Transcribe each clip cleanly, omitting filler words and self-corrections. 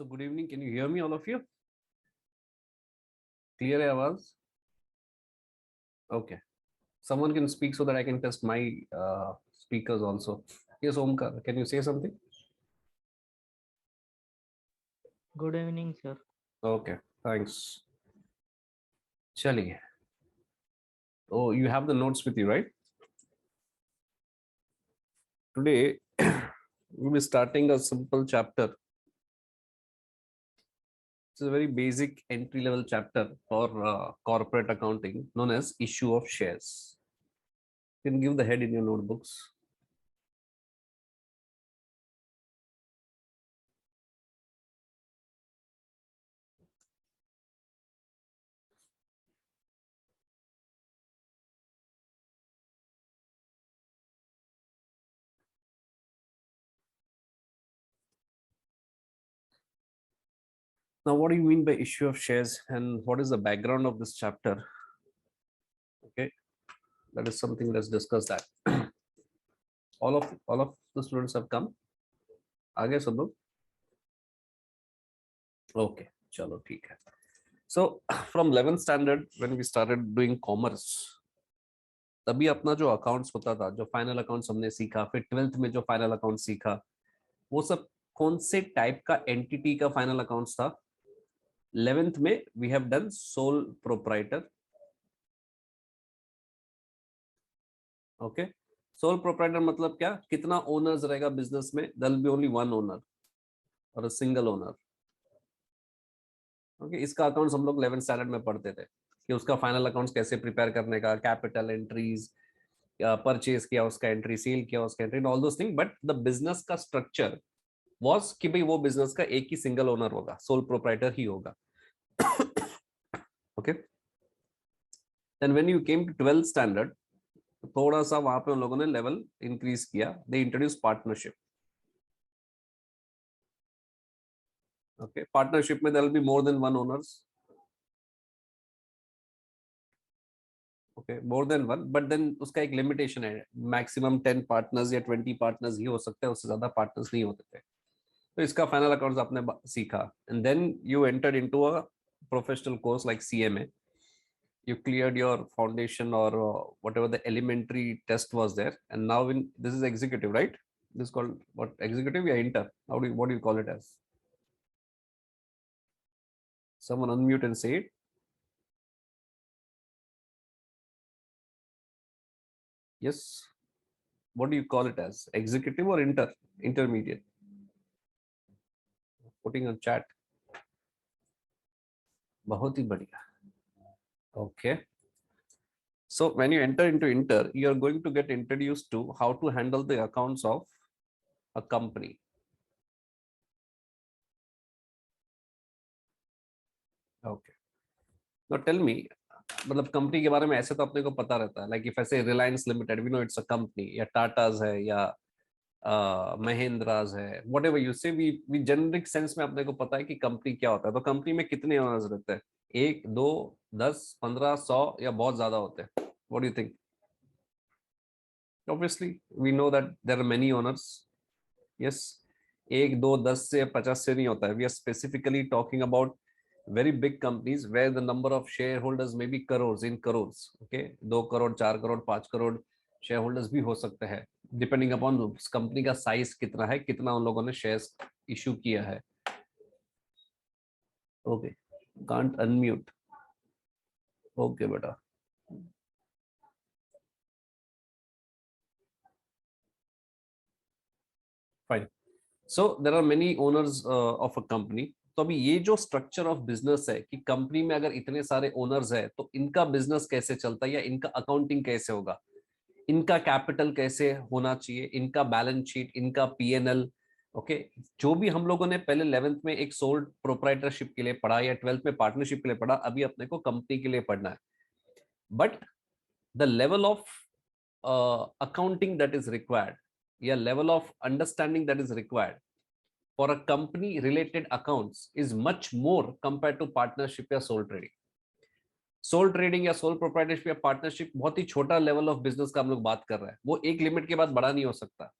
So good evening. Can you hear me, all of you? Clear आवाज? Okay. Someone can speak so that I can test my speakers also. Yes, Omkar, can you say something? Good evening, sir. Okay, thanks. Chaliye. Oh, you have the notes with you, right? Today, we'll be starting a simple chapter. It's a very basic entry-level chapter for corporate accounting known as issue of shares. You can give the head in your notebooks. Now, what do you mean by issue of shares and what is the background of this chapter? Okay, that is something. Let's discuss that. all of the students have come. आगे सब लोग? Okay, चलो ठीक है. So from 11th standard when we started doing commerce, तभी अपना जो accounts होता था, जो फाइनल अकाउंट्स हमने सीखा, फिर 12th में जो फाइनल अकाउंट सीखा, वो सब कौन से टाइप का एंटिटी का फाइनल अकाउंट्स था? 11th में we have done sole proprietor. Okay, sole proprietor मतलब क्या? कितना ओनर्स रहेगा बिजनेस में? There will be only one owner और अ सिंगल ओनर. ओके, इसका अकाउंट्स हम लोग 11th स्टैंडर्ड में पढ़ते थे कि उसका फाइनल अकाउंट्स कैसे प्रिपेयर करने का, कैपिटल एंट्रीज, परचेज किया उसका एंट्री, सेल किया उसका entry, all those thing. But the business का स्ट्रक्चर वाज कि भाई वो बिजनेस का एक ही सिंगल ओनर होगा, सोल प्रोप्राइटर ही होगा. Okay, then when you came to 12th standard, थोड़ा सा वहां पे उन लोगों ने लेवल इंक्रीज किया. They introduce partnership. Okay, partnership में there will be more than one owners. Okay, more than one, but then उसका एक लिमिटेशन है. मैक्सिमम 10 पार्टनर्स या 20 पार्टनर्स ही हो सकते हैं, उससे ज्यादा पार्टनर्स नहीं होते थे. तो इसका फाइनल अकाउंट्स आपने सीखा and then you entered into a professional course like CMA. You cleared your foundation or whatever the elementary test was there, and now in this is executive, right? This is called what? Executive? Yeah, inter. What do you call it as? Someone unmute and say it. Yes. What do you call it as? Executive or inter? Intermediate? Putting on chat. बहुत ही बढ़िया. Okay. So when you enter into inter, you are going to get introduced to how to handle the accounts of a company. Okay. Now tell me, मतलब company के बारे में ऐसे तो अपने को पता रहता है, लाइक इफ ऐसे Reliance limited, we know it's a company, या टाटाज है, या महिंद्राज है, whatever you say, we generic sense में अपने को पता है कि कंपनी क्या होता है. तो कंपनी में कितने ओनर्स रहते हैं? एक, दो, 10, 15, 100 या बहुत ज्यादा होते हैं? What do you think? Obviously we know that there are many owners. Yes, एक, दो, 10 से 50 से नहीं होता है. We are specifically talking about very big companies where the number of shareholders may be crores, in crores. Okay, 2 crore, 4 crore, 5 crore shareholders भी हो सकते हैं, डिपेंडिंग अपॉन कंपनी का साइज कितना है, कितना उन लोगों ने शेयर्स इशू किया है. Okay, can't unmute. ओके बेटा, fine. So there are many owners of a company. तो अभी ये जो स्ट्रक्चर ऑफ बिजनेस है कि कंपनी में अगर इतने सारे ओनर्स है तो इनका बिजनेस कैसे चलता है, या इनका अकाउंटिंग कैसे होगा, इनका कैपिटल कैसे होना चाहिए, इनका बैलेंस शीट, इनका पीएनएल. ओके, जो भी हम लोगों ने पहले 11th में एक सोल प्रोप्राइटरशिप के लिए पढ़ा या 12th में पार्टनरशिप के लिए पढ़ा, अभी अपने को कंपनी के लिए पढ़ना है. But the level of accounting that is required, या level of understanding that is required for a company related accounts is much more compared to partnership या सोल ट्रेडिंग. सोल ट्रेडिंग या सोल प्रोप्राइटरशिप या partnership बहुत ही छोटा level of business का हम लोग बात कर रहे हैं. वो एक लिमिट के बाद बड़ा नहीं हो सकता.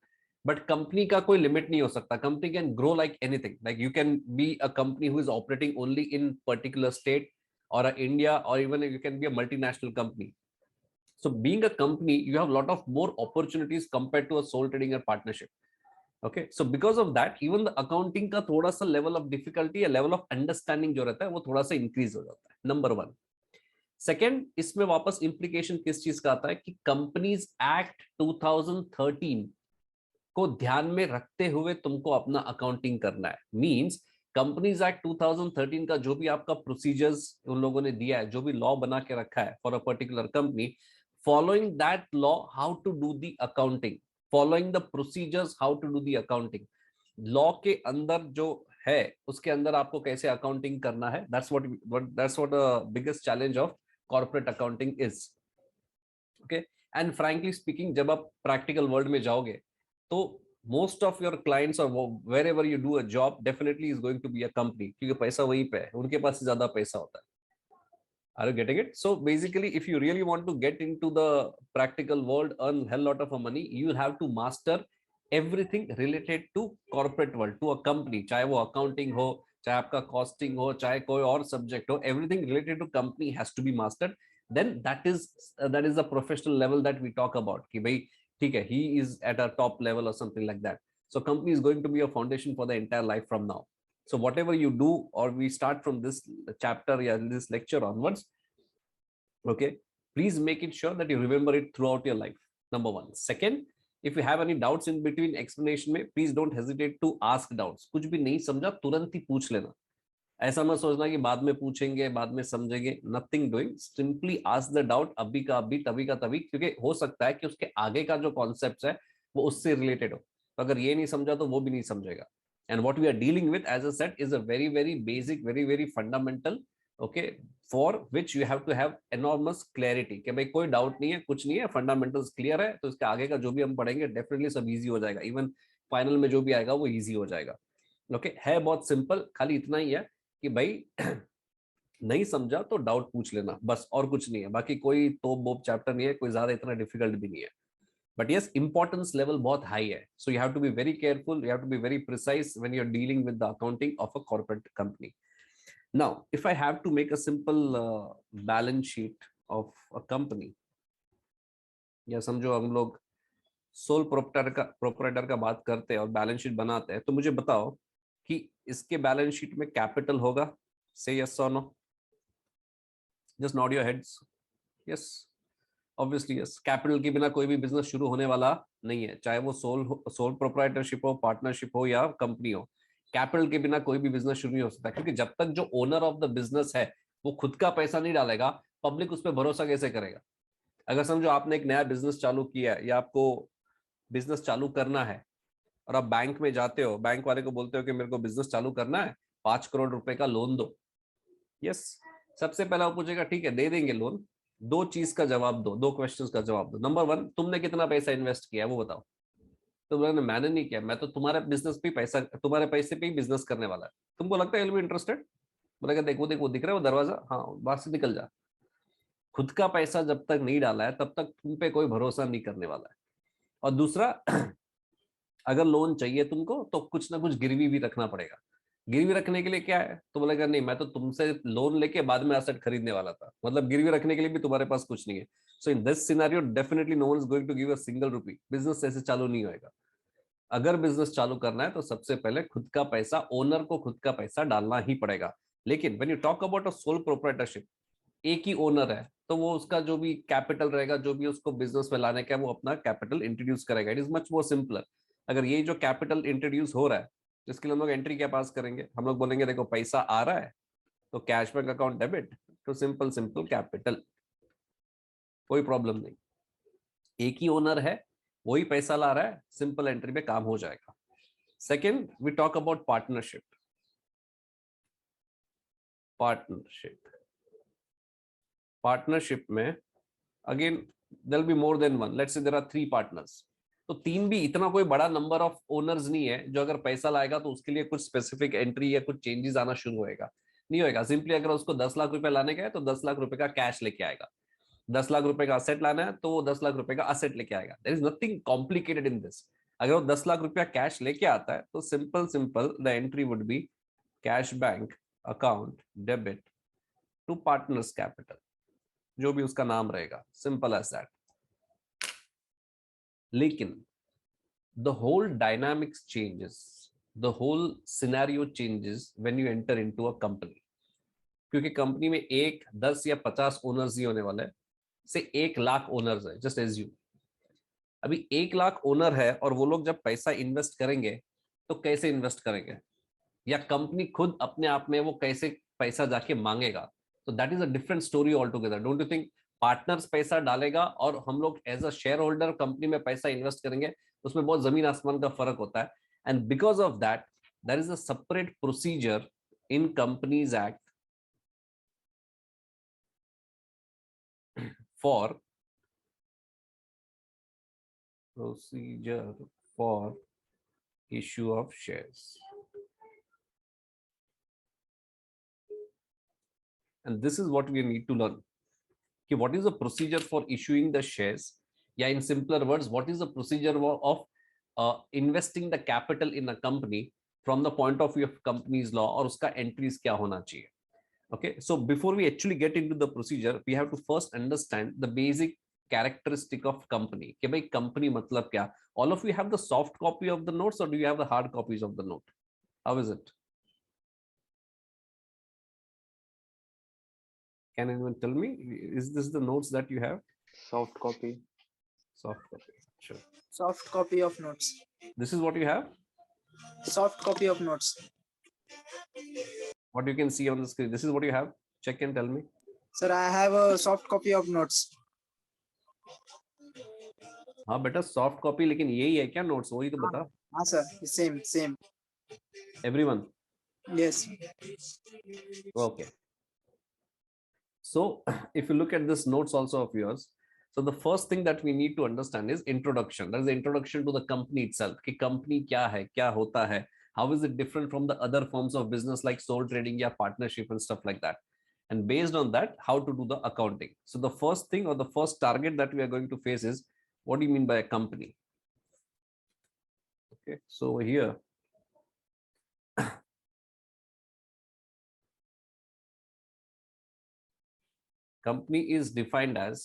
बट कंपनी का कोई लिमिट नहीं हो सकता. Company can grow like anything. Like you can be a company who is operating only in particular state or India, or even you can be a multinational company. So being a company, you have a lot of more opportunities compared to a sole trading or partnership. Okay, so because of that, even the accounting का थोड़ा सा level of difficulty या level of understanding जो रहता है वो थोड़ा सा increase हो जाता है. Number one. सेकेंड, इसमें वापस implication किस चीज का आता है कि कंपनीज एक्ट 2013 को ध्यान में रखते हुए तुमको अपना अकाउंटिंग करना है. मींस कंपनीज एक्ट 2013 का जो भी आपका प्रोसीजर्स उन लोगों ने दिया है, जो भी लॉ बना के रखा है for a particular company, following that law how to do the accounting, following the procedures how to do the accounting, law के अंदर जो है उसके अंदर आपको कैसे अकाउंटिंग करना है. That's what biggest challenge of corporate accounting is. Okay, and frankly speaking, जब आप प्रैक्टिकल वर्ल्ड में जाओगे तो मोस्ट ऑफ योर क्लाइंट्स और wherever you do a job definitely is going to be a company, क्योंकि पैसा वहीं पे है, उनके पास ज्यादा पैसा होता है. Are you getting it? So basically, if you really want to get into the practical world, earn hell lot of money, you will have to master everything related to corporate world, to a company. चाहे वो accounting हो, चाहे आपका costing हो, चाहे कोई और subject हो, everything related to company has to be mastered. Then that is the professional level that we talk about. कि भाई ठीक है, he is at a top level or something like that. So company is going to be a foundation for the entire life from now. So whatever you do, or we start from this chapter, yeah, this lecture onwards, okay, please make it sure that you remember it throughout your life. Number one. Second, if you have any doubts in between explanation में, please don't hesitate to ask doubts. कुछ भी नहीं समझा तुरंत ही पूछ लेना. ऐसा मत सोचना कि बाद में पूछेंगे, बाद में समझेंगे. Nothing doing, simply ask the doubt, अभी का अभी, तभी का तभी, क्योंकि हो सकता है कि उसके आगे का जो कॉन्सेप्ट है वो उससे रिलेटेड हो. तो अगर ये नहीं समझा तो वो भी नहीं समझेगा. And what we are dealing with, as a set, is a very very basic, very very fundamental. Okay, for which you have to have enormous clarity कि भाई कोई डाउट नहीं है, कुछ नहीं है, फंडामेंटल्स क्लियर है, तो इसके आगे का जो भी हम पढ़ेंगे डेफिनेटली सब इजी हो जाएगा. इवन फाइनल में जो भी आएगा वो इजी हो जाएगा. ओके, है बहुत सिंपल, खाली इतना ही है कि भाई नहीं समझा तो डाउट पूछ लेना, बस, और कुछ नहीं है. बाकी कोई तोप बोप चैप्टर नहीं है, कोई ज्यादा इतना डिफिकल्ट भी नहीं है. बट यस, इंपॉर्टेंस लेवल बहुत हाई है. So you have to be very careful, you have to be very precise when you are dealing with the accounting of a corporate company. Now if I have to make a simple balance sheet of a company, या समझो हम लोग sole proprietor का बात करते हैं और balance sheet बनाते हैं, तो मुझे बताओ कि इसके बैलेंस शीट में कैपिटल होगा? से यस और no? Just nod your heads. Yes, obviously yes. Capital के बिना कोई भी बिजनेस शुरू होने वाला नहीं है, चाहे वो सोल प्रोप्राइटरशिप हो, पार्टनरशिप हो, या कंपनी हो. कैपिटल के बिना कोई भी बिजनेस शुरू नहीं हो सकता, क्योंकि जब तक जो ओनर ऑफ द बिजनेस है वो खुद का पैसा नहीं डालेगा, पब्लिक उस पर भरोसा कैसे करेगा? अगर समझो आपने एक नया बिजनेस चालू किया है, या आपको बिजनेस चालू करना है, और आप बैंक में जाते हो, बैंक वाले को बोलते हो कि मेरे को बिजनेस चालू करना है, 5 करोड़ रुपए का लोन दो. यस, सबसे पहला वो पूछेगा ठीक है दे देंगे लोन, दो चीज का जवाब दो, दो क्वेश्चंस का जवाब दो. नंबर वन, तुमने कितना पैसा इन्वेस्ट किया है वो बताओ. तो मैंने नहीं किया, मैं तो तुम्हारे बिजनेस पे पैसा, तुम्हारे पैसे पे ही बिजनेस करने वाला है. तुमको लगता है इंटरेस्टेड? बोलेगा देखो देखो दिख रहा है वो दरवाजा, हाँ बाहर से निकल जा. खुद का पैसा जब तक नहीं डाला है तब तक तुम पे कोई भरोसा नहीं करने वाला है. और दूसरा, अगर लोन चाहिए तुमको तो कुछ ना कुछ गिरवी भी रखना पड़ेगा. गिरवी रखने के लिए क्या है? तो बोलेगा नहीं, मैं तो तुमसे लोन लेके बाद में एसेट खरीदने वाला था, मतलब गिरवी रखने के लिए भी तुम्हारे पास कुछ नहीं है. So in this scenario definitely no one is going to give a single rupee. Business ऐसे चालू नहीं होएगा. अगर बिजनेस चालू करना है तो सबसे पहले खुद का पैसा, ओनर को खुद का पैसा डालना ही पड़ेगा. लेकिन when you talk about a sole proprietorship, एक ही ओनर है, तो वो उसका जो भी कैपिटल रहेगा, जो भी उसको बिजनेस में लाने का है, वो अपना कैपिटल इंट्रोड्यूस करेगा. It is much more simpler. अगर ये जो कैपिटल इंट्रोड्यूस हो रहा है, जिसके लिए हम लोग एंट्री क्या पास करेंगे, हम लोग बोलेंगे देखो पैसा आ रहा है तो कैश बैंक अकाउंट डेबिट, तो सिंपल सिंपल कैपिटल, कोई प्रॉब्लम नहीं. एक ही ओनर है, वही पैसा ला रहा है, सिंपल एंट्री पे काम हो जाएगा. Second, we talk about partnership. Partnership में again there will be more than one. Let's say there are 3 partners. तो 3 भी इतना कोई बड़ा नंबर ऑफ ओनर्स नहीं है जो अगर पैसा लाएगा तो उसके लिए कुछ स्पेसिफिक एंट्री या कुछ चेंजेस आना शुरू होएगा. नहीं होएगा. सिंपली अगर उसको 10 लाख रुपए लाने का है तो 10 लाख रुपए का कैश लेके आएगा. 10 लाख रुपए का असेट लाना है तो वो 10 लाख रुपए का असेट लेके आएगा. There is nothing complicated in this. अगर वो 10 लाख रुपया कैश लेके आता है तो simple the entry would be cash bank account debit to partners capital, जो भी उसका नाम रहेगा, सिंपल एज दैट। लेकिन the whole dynamics changes, the whole scenario changes when you enter into a company, क्योंकि कंपनी में 1, 10 या 50 ओनर्स ही होने वाले हैं, से 1 लाख ओनर्स है, जस्ट एज यू। अभी 1 लाख ओनर है और वो लोग जब पैसा इन्वेस्ट करेंगे तो कैसे इन्वेस्ट करेंगे, या कंपनी खुद अपने आप में वो कैसे पैसा जाके मांगेगा, तो that is a different story all together. Don't you think partners पैसा डालेगा और हम लोग as a share holder company में पैसा इन्वेस्ट करेंगे, उसमें बहुत जमीन आसमान का फर्क होता है। And because of that there is a separate procedure in companies act for issue of shares. And this is what we need to learn. कि what is the procedure for issuing the shares, या in simpler words what is the procedure of investing the capital in a company from the point of view of company's law, और उसका entries क्या होना चाहिए. Okay, so before we actually get into the procedure, we have to first understand the basic characteristic of company. कि भाई company मतलब क्या. All of you have the soft copy of the notes or do you have the hard copies of the note? How is it? Can anyone tell me? Is this the notes that you have? Soft copy. Soft copy. Sure. Soft copy of notes. This is what you have? Soft copy of notes. What you can see on the screen. This is what you have? Check and tell me. Sir, I have a soft copy of notes. हाँ बेटा soft copy, लेकिन यही है क्या notes? वही तो बता. हाँ sir, same. Everyone. Yes. Okay. So if you look at this notes also of yours, so the first thing that we need to understand is introduction. That is the introduction to the company itself. कि company क्या है, क्या होता है, how is it different from the other forms of business like sole trading या partnership and stuff like that. And based on that, how to do the accounting. So the first thing or the first target that we are going to face is, what do you mean by a company? Okay, so here company is defined as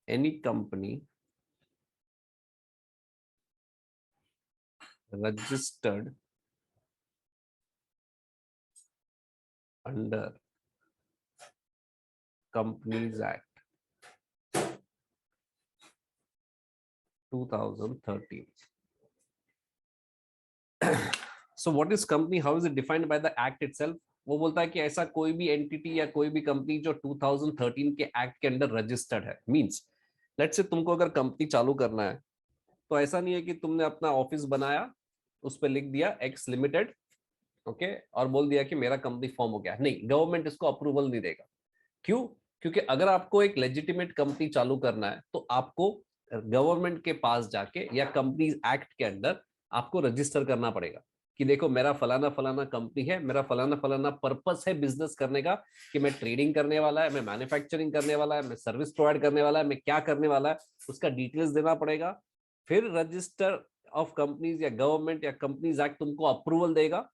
any company registered under Companies Act 2013. So what is company? How is it defined by the act itself? वो बोलता है कि ऐसा कोई भी entity या कोई भी कंपनी जो 2013 के एक्ट के अंदर रजिस्टर्ड है. मींस लेट्स से तुमको अगर कंपनी चालू करना है तो ऐसा नहीं है कि तुमने अपना ऑफिस बनाया, उस पर लिख दिया एक्स लिमिटेड, ओके, और बोल दिया कि मेरा कंपनी फॉर्म हो गया. नहीं, गवर्नमेंट इसको अप्रूवल नहीं देगा. क्यों? क्योंकि अगर आपको एक लेजिटिमेट कंपनी चालू करना है तो आपको गवर्नमेंट के पास जाके या कंपनीज एक्ट के अंदर आपको रजिस्टर करना पड़ेगा कि देखो मेरा फलाना फलाना कंपनी है, मेरा फलाना फलाना पर्पस है बिजनेस करने का, कि मैं ट्रेडिंग करने वाला है, मैं मैन्युफैक्चरिंग करने वाला है, मैं सर्विस प्रोवाइड करने वाला है, मैं क्या करने वाला है, उसका डिटेल्स देना पड़ेगा. फिर रजिस्टर ऑफ कंपनीज या गवर्नमेंट या कंपनीज एक्ट तुमको अप्रूवल देगा.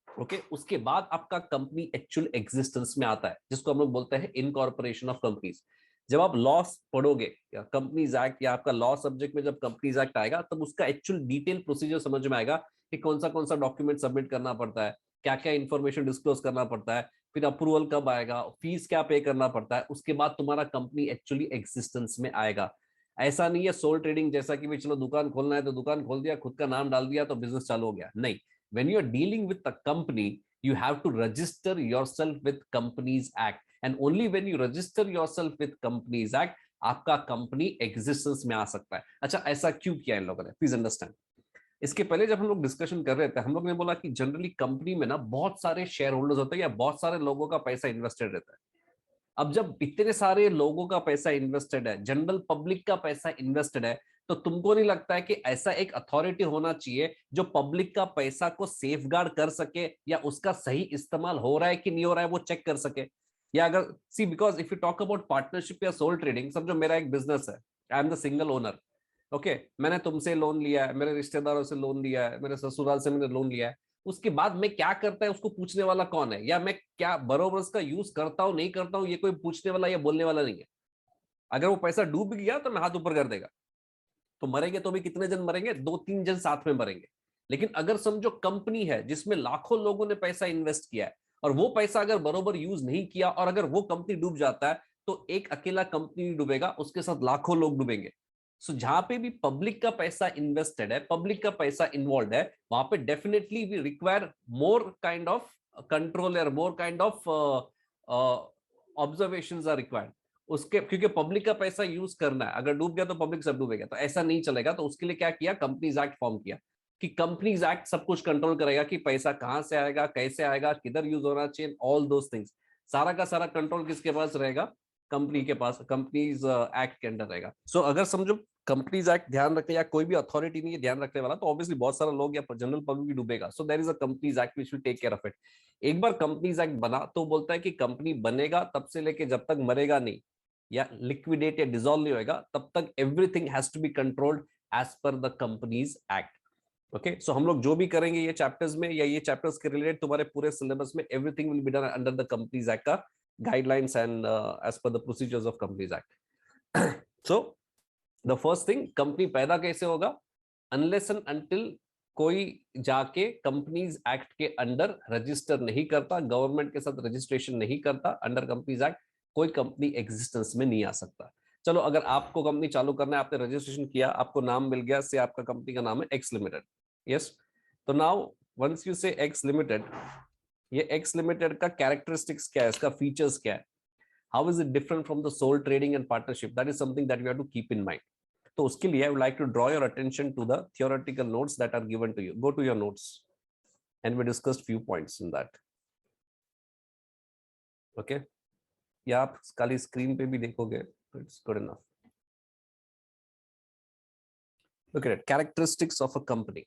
ओके, उसके बाद आपका कंपनी एक्चुअल एग्जिस्टेंस में आता है, जिसको हम लोग बोलते हैं इनकॉर्पोरेशन ऑफ कंपनीज. जब आप लॉ पढ़ोगे या कंपनीज एक्ट या आपका लॉ सब्जेक्ट में जब कंपनीज एक्ट आएगा तब उसका एक्चुअल डिटेल प्रोसीजर समझ में आएगा कि कौन सा डॉक्यूमेंट सबमिट करना पड़ता है, क्या क्या इन्फॉर्मेशन डिस्क्लोज करना पड़ता है, फिर अप्रूवल कब आएगा, फीस क्या पे करना पड़ता है, उसके बाद तुम्हारा कंपनी एक्चुअली एग्जिस्टेंस में आएगा. ऐसा नहीं है सोल ट्रेडिंग जैसा कि भाई चलो दुकान खोलना है तो दुकान खोल दिया, खुद का नाम डाल दिया तो बिजनेस चालू हो गया. नहीं, when you are dealing with a company you have to register yourself with Companies Act, and only when you register yourself with Companies Act आपका कंपनी एग्जिस्टेंस में आ सकता है. अच्छा, ऐसा क्यों किया इन लोगों ने? Please understand. इसके पहले जब हम लोग डिस्कशन कर रहे थे हम लोग ने बोला कि जनरली कंपनी में ना बहुत सारे शेयर होल्डर्स होते हैं या बहुत सारे लोगों का पैसा इन्वेस्टेड रहता है. अब जब इतने सारे लोगों का पैसा इन्वेस्टेड है, जनरल पब्लिक का पैसा इन्वेस्टेड है, तो तुमको नहीं लगता है कि ऐसा एक अथॉरिटी होना चाहिए जो पब्लिक का पैसा को सेफगार्ड कर सके या उसका सही इस्तेमाल हो रहा है कि नहीं हो रहा है वो चेक कर सके? या अगर see because if you talk about partnership या सोल ट्रेडिंग, समझो मेरा एक बिजनेस है, I am the single owner, okay, मैंने तुमसे लोन लिया है, मेरे रिश्तेदारों से लोन लिया है, मेरे ससुराल से मैंने लोन लिया है, उसके बाद मैं क्या करता है उसको पूछने वाला कौन है, या मैं क्या बरोबर उसका यूज करता हूं नहीं करता हूं, ये कोई पूछने वाला या बोलने वाला नहीं है। अगर वो पैसा डूब गया तो मैं हाथ ऊपर कर देगा। तो मरेंगे तो भी कितने जन मरेंगे, 2-3 जन साथ में मरेंगे। लेकिन अगर समझो कंपनी है जिसमें लाखों लोगों ने पैसा इन्वेस्ट किया है, और वो पैसा अगर बरोबर यूज नहीं किया और अगर वो कंपनी डूब जाता है, तो एक अकेला कंपनी डूबेगा, उसके साथ लाखों लोग डूबेंगे। सो जहां पे भी पब्लिक का पैसा इन्वेस्टेड है, पब्लिक का पैसा इन्वॉल्व है, वहां पे definitely we require more kind of control और more kind of observations are required. उसके क्योंकि पब्लिक का पैसा यूज करना है, अगर डूब गया तो पब्लिक सब डूबेगा, तो ऐसा नहीं चलेगा। तो उसके लिए क्या किया, कंपनीज एक्ट फॉर्म किया कि कंपनीज एक्ट सब कुछ कंट्रोल करेगा कि पैसा कहां से आएगा, कैसे आएगा, किधर यूज होना चाहिए, ऑल दोस थिंग्स। सारा का सारा कंट्रोल किसके पास रहेगा, कंपनी के पास, कंपनीज एक्ट के अंडर रहेगा। सो अगर समझो कंपनीज एक्ट ध्यान रखे या कोई भी अथॉरिटी नहीं है ध्यान रखने वाला, तो ऑब्वियसली बहुत सारा लोग या जनरल पब्लिक भी डूबेगा। So there is a Companies Act which will take care of it. एक बार कंपनीज एक्ट बना तो बोलता है कि कंपनी बनेगा तब से लेके जब तक मरेगा नहीं या लिक्विडेट या डिसॉल्व नहीं होगा, तब तक everything has to be controlled as per the companies Act. Okay, so हम लोग जो भी करेंगे ये चैप्टर्स में या ये चैप्टर्स के रिलेटेड तुम्हारे पूरे सिलेबस में, everything will be done under the companies Act का guidelines and as per the procedures of Companies Act. So the first thing, company पैदा कैसे होगा, अनलेस एंड अनटिल कोई जाके कंपनीज एक्ट के अंडर रजिस्टर नहीं करता, गवर्नमेंट के साथ रजिस्ट्रेशन नहीं करता अंडर कंपनीज एक्ट, कोई कंपनी एग्जिस्टेंस में नहीं आ सकता। चलो अगर आपको कंपनी चालू करना है, आपने रजिस्ट्रेशन किया, आपको नाम मिल गया, से आपका कंपनी का नाम है एक्स लिमिटेड। यस, तो now once you say X limited, ये एक्स लिमिटेड का कैरेक्टरिस्टिक्स क्या है, इसका फीचर्स क्या है, how is it different from the sole trading and partnership, that is something that we have to keep in mind. तो उसके लिए I would like to draw your attention to the theoretical notes that are given to you. Go to your notes and we discussed few points in that. Okay, या आप खाली screen पे भी देखोगे तो it's good enough. Look at it, characteristics of a company.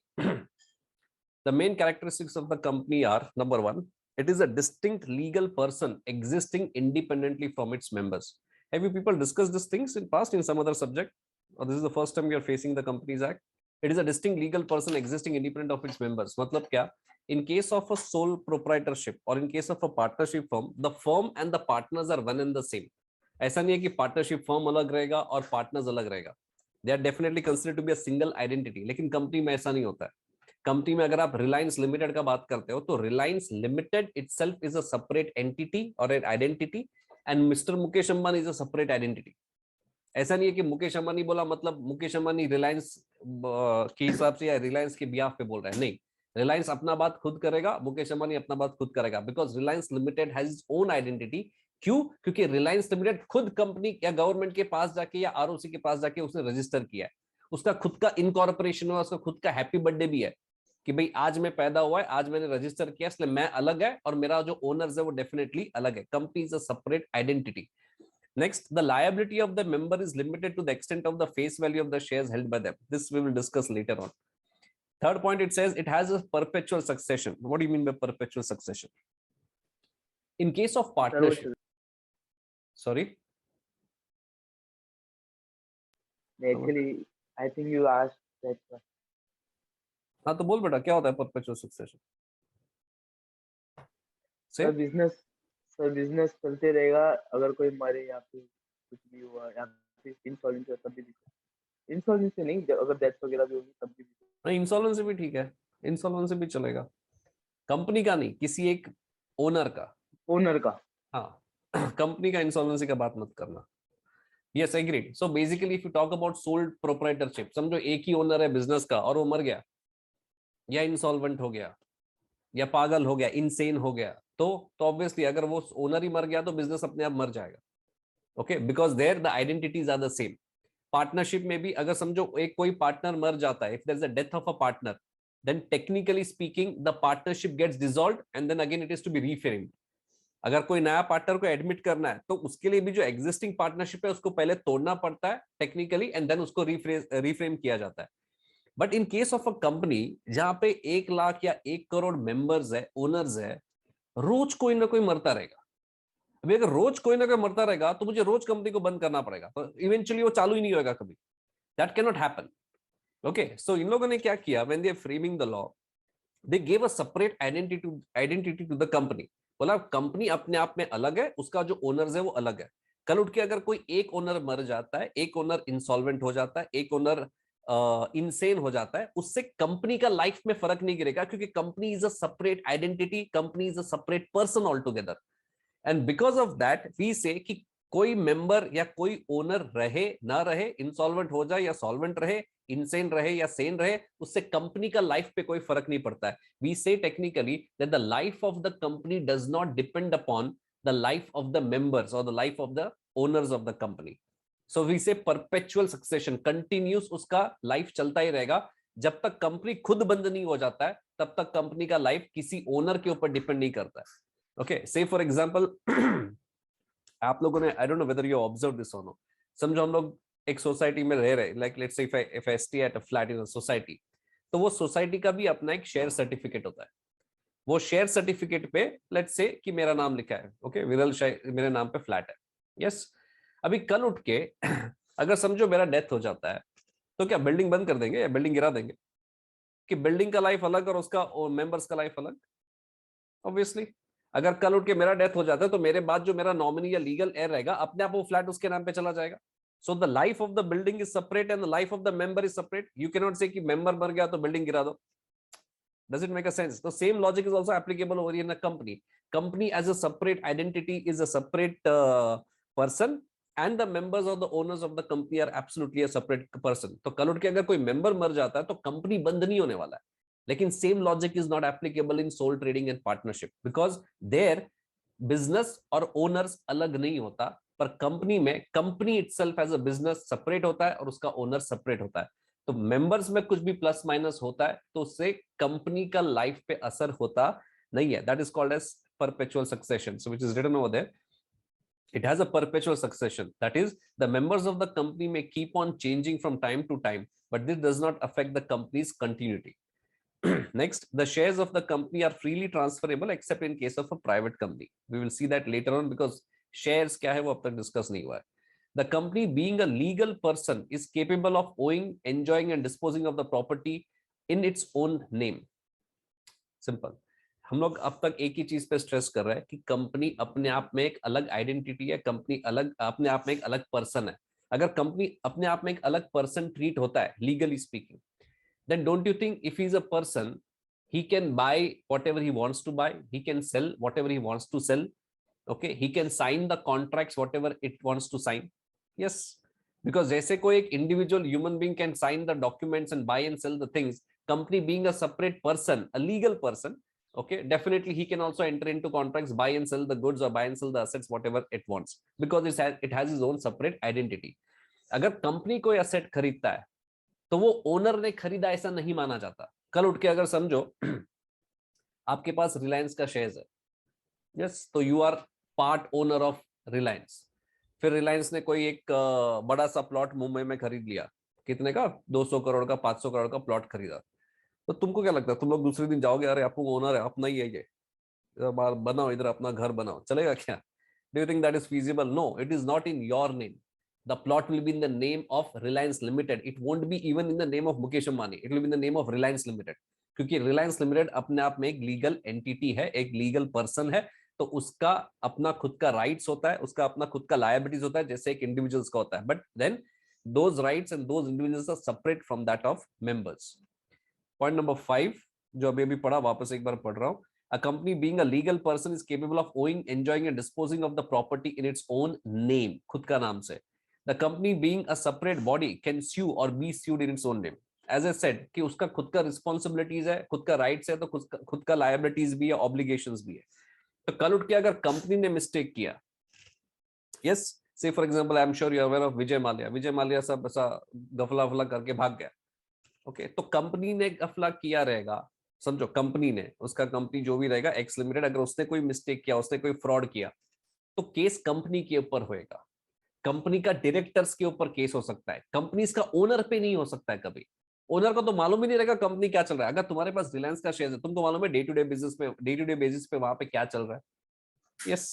The main characteristics of the company are, number one, it is a distinct legal person existing independently from its members. Have you people discussed these things in past in some other subject, or this is the first time we are facing the Companies Act? It is a distinct legal person existing independent of its members. मतलब क्या, in case of a sole proprietorship or in case of a partnership firm, the firm and the partners are one and the same. ऐसा नहीं है कि partnership firm अलग रहेगा और partners अलग रहेगा, they are definitely considered to be a single identity. लेकिन कंपनी में ऐसा नहीं होता है। कंपनी में अगर आप रिलायंस लिमिटेड का बात करते हो, तो Reliance Limited itself is a separate entity और an identity, and mister Mukesh Ambani is a separate identity. ऐसा नहीं है कि मुकेश अंबानी बोला मतलब मुकेश अंबानी रिलायंस के हिसाब से या रिलायंस के बिहाफ पे बोल रहा है, नहीं। रिलायंस अपना बात खुद करेगा, मुकेश अंबानी अपना बात खुद करेगा, because Reliance limited has its own identity. क्यों? क्योंकि रिलायंस लिमिटेड खुद कंपनी या गवर्नमेंट के पास जाके या आरओसी के पास जाके उसने रजिस्टर किया है, उसका खुद का इनकॉर्पोरेशन हुआ, उसका खुद का हैप्पी बर्थडे भी है कि भाई आज मैं पैदा हुआ है, आज मैंने रजिस्टर किया, इसलिए मैं अलग है और मेरा जो ओनर्स है वो डेफिनेटली अलग है। Company is a separate identity. Next, the liability of the member is limited to the extent of the face value of the shares held by them. This we will discuss later on. Third point, it says it has a perpetual succession. What do you mean by perpetual succession? In case of partnership, sorry. Actually, I think you asked that one. हाँ तो बोल बेटा क्या होता है perpetual succession? Sir business चलते रहेगा, अगर कोई मरे या फिर कुछ भी हुआ या फिर इंसॉल्वेंसी हो तब भी, इंसॉल्वेंसी नहीं, अगर डेथ वगैरह भी होगी तब भी। नहीं, इंसॉल्वेंसी भी ठीक है, इंसॉल्वेंसी भी चलेगा, कंपनी का नहीं, किसी एक ओनर का। हाँ, कंपनी का इंसॉल्वेंसी का बात मत करना। Yes, agreed. So basically if you talk about sole proprietorship, समझो एक ही ओनर है बिजनेस का और वो मर गया या इंसॉल्वेंट हो गया या पागल हो गया, इनसेन हो गया, तो ऑब्वियसली अगर वो ओनर ही मर गया तो बिजनेस अपने आप मर जाएगा। Okay, because their the identities are the same. Partnership में भी अगर समझो एक कोई पार्टनर मर जाता है, if there is a death of a partner, then technically speaking the partnership gets dissolved and then again it is to be reframed. अगर कोई नया पार्टनर को एडमिट करना है तो उसके लिए भी जो एग्जिस्टिंग पार्टनरशिप है उसको पहले तोड़ना पड़ता है टेक्निकली, एंड देन उसको रिफ्रेम किया जाता है। But in case of a company जहां पे 1 लाख या 1 करोड़ मेंबर्स है, ओनर्स है, रोज कोई ना कोई मरता रहेगा। अभी अगर रोज कोई ना कोई मरता रहेगा तो मुझे रोज कंपनी को बंद करना पड़ेगा, तो इवेंचुअली वो चालू ही नहीं होगा कभी। That can not happen. Okay, so इन लोगों ने क्या किया, when they are framing the law, they gave a separate identity to the company. बोला कंपनी अपने आप में अलग है, उसका जो ओनर्स है वो अलग है. कल उठ के अगर कोई एक ओनर मर जाता है, एक ओनर इंसॉल्वेंट हो जाता है, एक ओनर इनसेन हो जाता है, उससे कंपनी का लाइफ में फर्क नहीं गिरेगा, क्योंकि company is a separate identity, company is a separate person all together. And because of that we say कि कोई मेंबर या कोई ओनर रहे ना रहे, इंसॉल्वेंट हो जाए या सॉल्वेंट रहे, इनसेन रहे या सेन रहे, उससे कंपनी का लाइफ पे कोई फर्क नहीं पड़ता है. We say technically that the life of the company does not depend upon the life of the members और the life of the owners of the company. So we say perpetual succession, continuous उसका life चलता ही रहेगा. जब तक company खुद बंद नहीं हो जाता है, तब तक कंपनी का लाइफ किसी ओनर के ऊपर डिपेंड नहीं करता है. ओके, से फॉर एग्जांपल आप लोगों ने, I don't know whether you observe this और नो, समझो हम लोग एक सोसाइटी में रह रहे, like let's say if I stay at a flat in a society, तो वो सोसाइटी का भी अपना एक शेयर सर्टिफिकेट होता है. वो शेयर सर्टिफिकेट पे लेट्स से कि मेरा नाम लिखा है, ओके, विरल मेरे नाम पे फ्लैट है. यस, अभी कल उठ के अगर समझो मेरा डेथ हो जाता है, तो क्या बिल्डिंग बंद कर देंगे या बिल्डिंग गिरा देंगे? कि बिल्डिंग का लाइफ अलग और उसका मेंबर्स का लाइफ अलग. ऑब्वियसली अगर कल उठ के मेरा डेथ हो जाता है, तो मेरे बाद जो मेरा नॉमिनी या लीगल एयर रहेगा, अपने आप वो फ्लैट उसके नाम पे चला जाएगा. So the life of the building is separate and the life of the member is separate. You can not से कि मेंबर मर गया तो बिल्डिंग गिरा दो. Does it make a sense? The same logic is also applicable over here in a company. Company as a separate identity is a separate person, and the members or the owners of the company are absolutely a separate person. तो कल उठ के अगर कोई member मर जाता है, तो company बंद नहीं होने वाला है. लेकिन same logic is not applicable in sole trading and partnership, because there business और owners अलग नहीं होता, पर कंपनी में company itself as a business separate होता है और उसका ओनर separate होता है. तो मेंबर्स में कुछ भी प्लस माइनस होता है, तो उससे कंपनी का लाइफ पे असर होता नहीं है. That is called as perpetual succession. So which is written over there, it has a perpetual succession. That is, the members of the company may keep on changing from time to time, but this does not affect the company's continuity. Next, the shares of the company are freely transferable except in case of a private company. We will see that later on, because shares क्या है वो अब तक discuss नहीं हुआ है. The company, being a legal person, is capable of owning, enjoying and disposing of the property in its own name. Simple. हम लोग अब तक एक ही चीज पे स्ट्रेस कर रहे हैं कि कंपनी अपने आप में एक अलग आइडेंटिटी है, कंपनी अलग अपने आप में एक अलग पर्सन है. अगर कंपनी अपने आप में एक अलग पर्सन ट्रीट होता है legally speaking, then don't you think if he's a person, he can buy whatever he wants to buy, he can sell whatever he wants to sell, okay, he can sign the contracts whatever it wants to sign. Yes, because जैसे कोई एक individual human being can sign the documents and buy and sell the things, company being a separate person, a legal person, okay, definitely he can also enter into contracts, buy and sell the goods or buy and sell the assets whatever it wants, because it has its own separate identity. अगर company कोई asset खरीदता है, तो वो owner ने खरीदा ऐसा नहीं माना जाता. कल उठ के अगर समझो आपके पास रिलायंस का शेयर है, यस, तो you are part owner of Reliance. फिर रिलायंस ने कोई एक बड़ा सा प्लॉट मुंबई में खरीद लिया, कितने का, 200 करोड़ का, 500 करोड़ का प्लॉट खरीदा. तो तुमको क्या लगता है, तुम लोग दूसरे दिन जाओगे, अरे आपको ओनर है, अपना ही है ये, बनाओ इधर अपना घर बनाओ, चलेगा क्या? Do you think that is feasible? No, it is not in your name. The plot will be in the name of Reliance Limited. It won't be even in the name of Mukesh Ambani. It will be in the name of Reliance Limited. क्योंकि Reliance Limited अपने आप में एक legal entity है, एक legal person है, तो उसका अपना खुद का राइट्स होता है, उसका अपना खुद का लायबिलिटीज होता है, जैसे एक इंडिविजुअल्स का होता है. But then those rights and those individuals are separate from that of members. Point number 5 जो अभी पढ़ा, वापस एक बार पढ़ रहा हूँ. A company being a legal person is capable of owning, enjoying and disposing of the property in its own name, खुद का नाम से. The company being a separate body can sue or be sued in its own name. As I said कि उसका खुद का responsibilities है, खुद का rights है, तो खुद का liabilities भी है, obligations भी है. तो कल उठ के अगर कंपनी ने मिस्टेक किया, yes, say for example I am sure you are aware of Vijay Mallya. Vijay Mallya सब ऐसा गफला वफला करके भाग गया, ओके, तो कंपनी ने गफला किया रहेगा, समझो कंपनी ने, उसका कंपनी जो भी रहेगा एक्स लिमिटेड, अगर उसने कोई मिस्टेक किया, उसने कोई फ्रॉड किया, तो केस कंपनी के ऊपर होएगा, कंपनी का डायरेक्टर्स के ऊपर केस हो सकता है, कंपनी का ओनर पे नहीं हो सकता है. कभी ओनर को तो मालूम ही नहीं रहेगा कंपनी क्या चल रहा है. अगर तुम्हारे पास रिलायंस का शेयर है, तुमको मालूम है डे टू डे बेसिस पे वहां पे क्या चल रहा है. यस,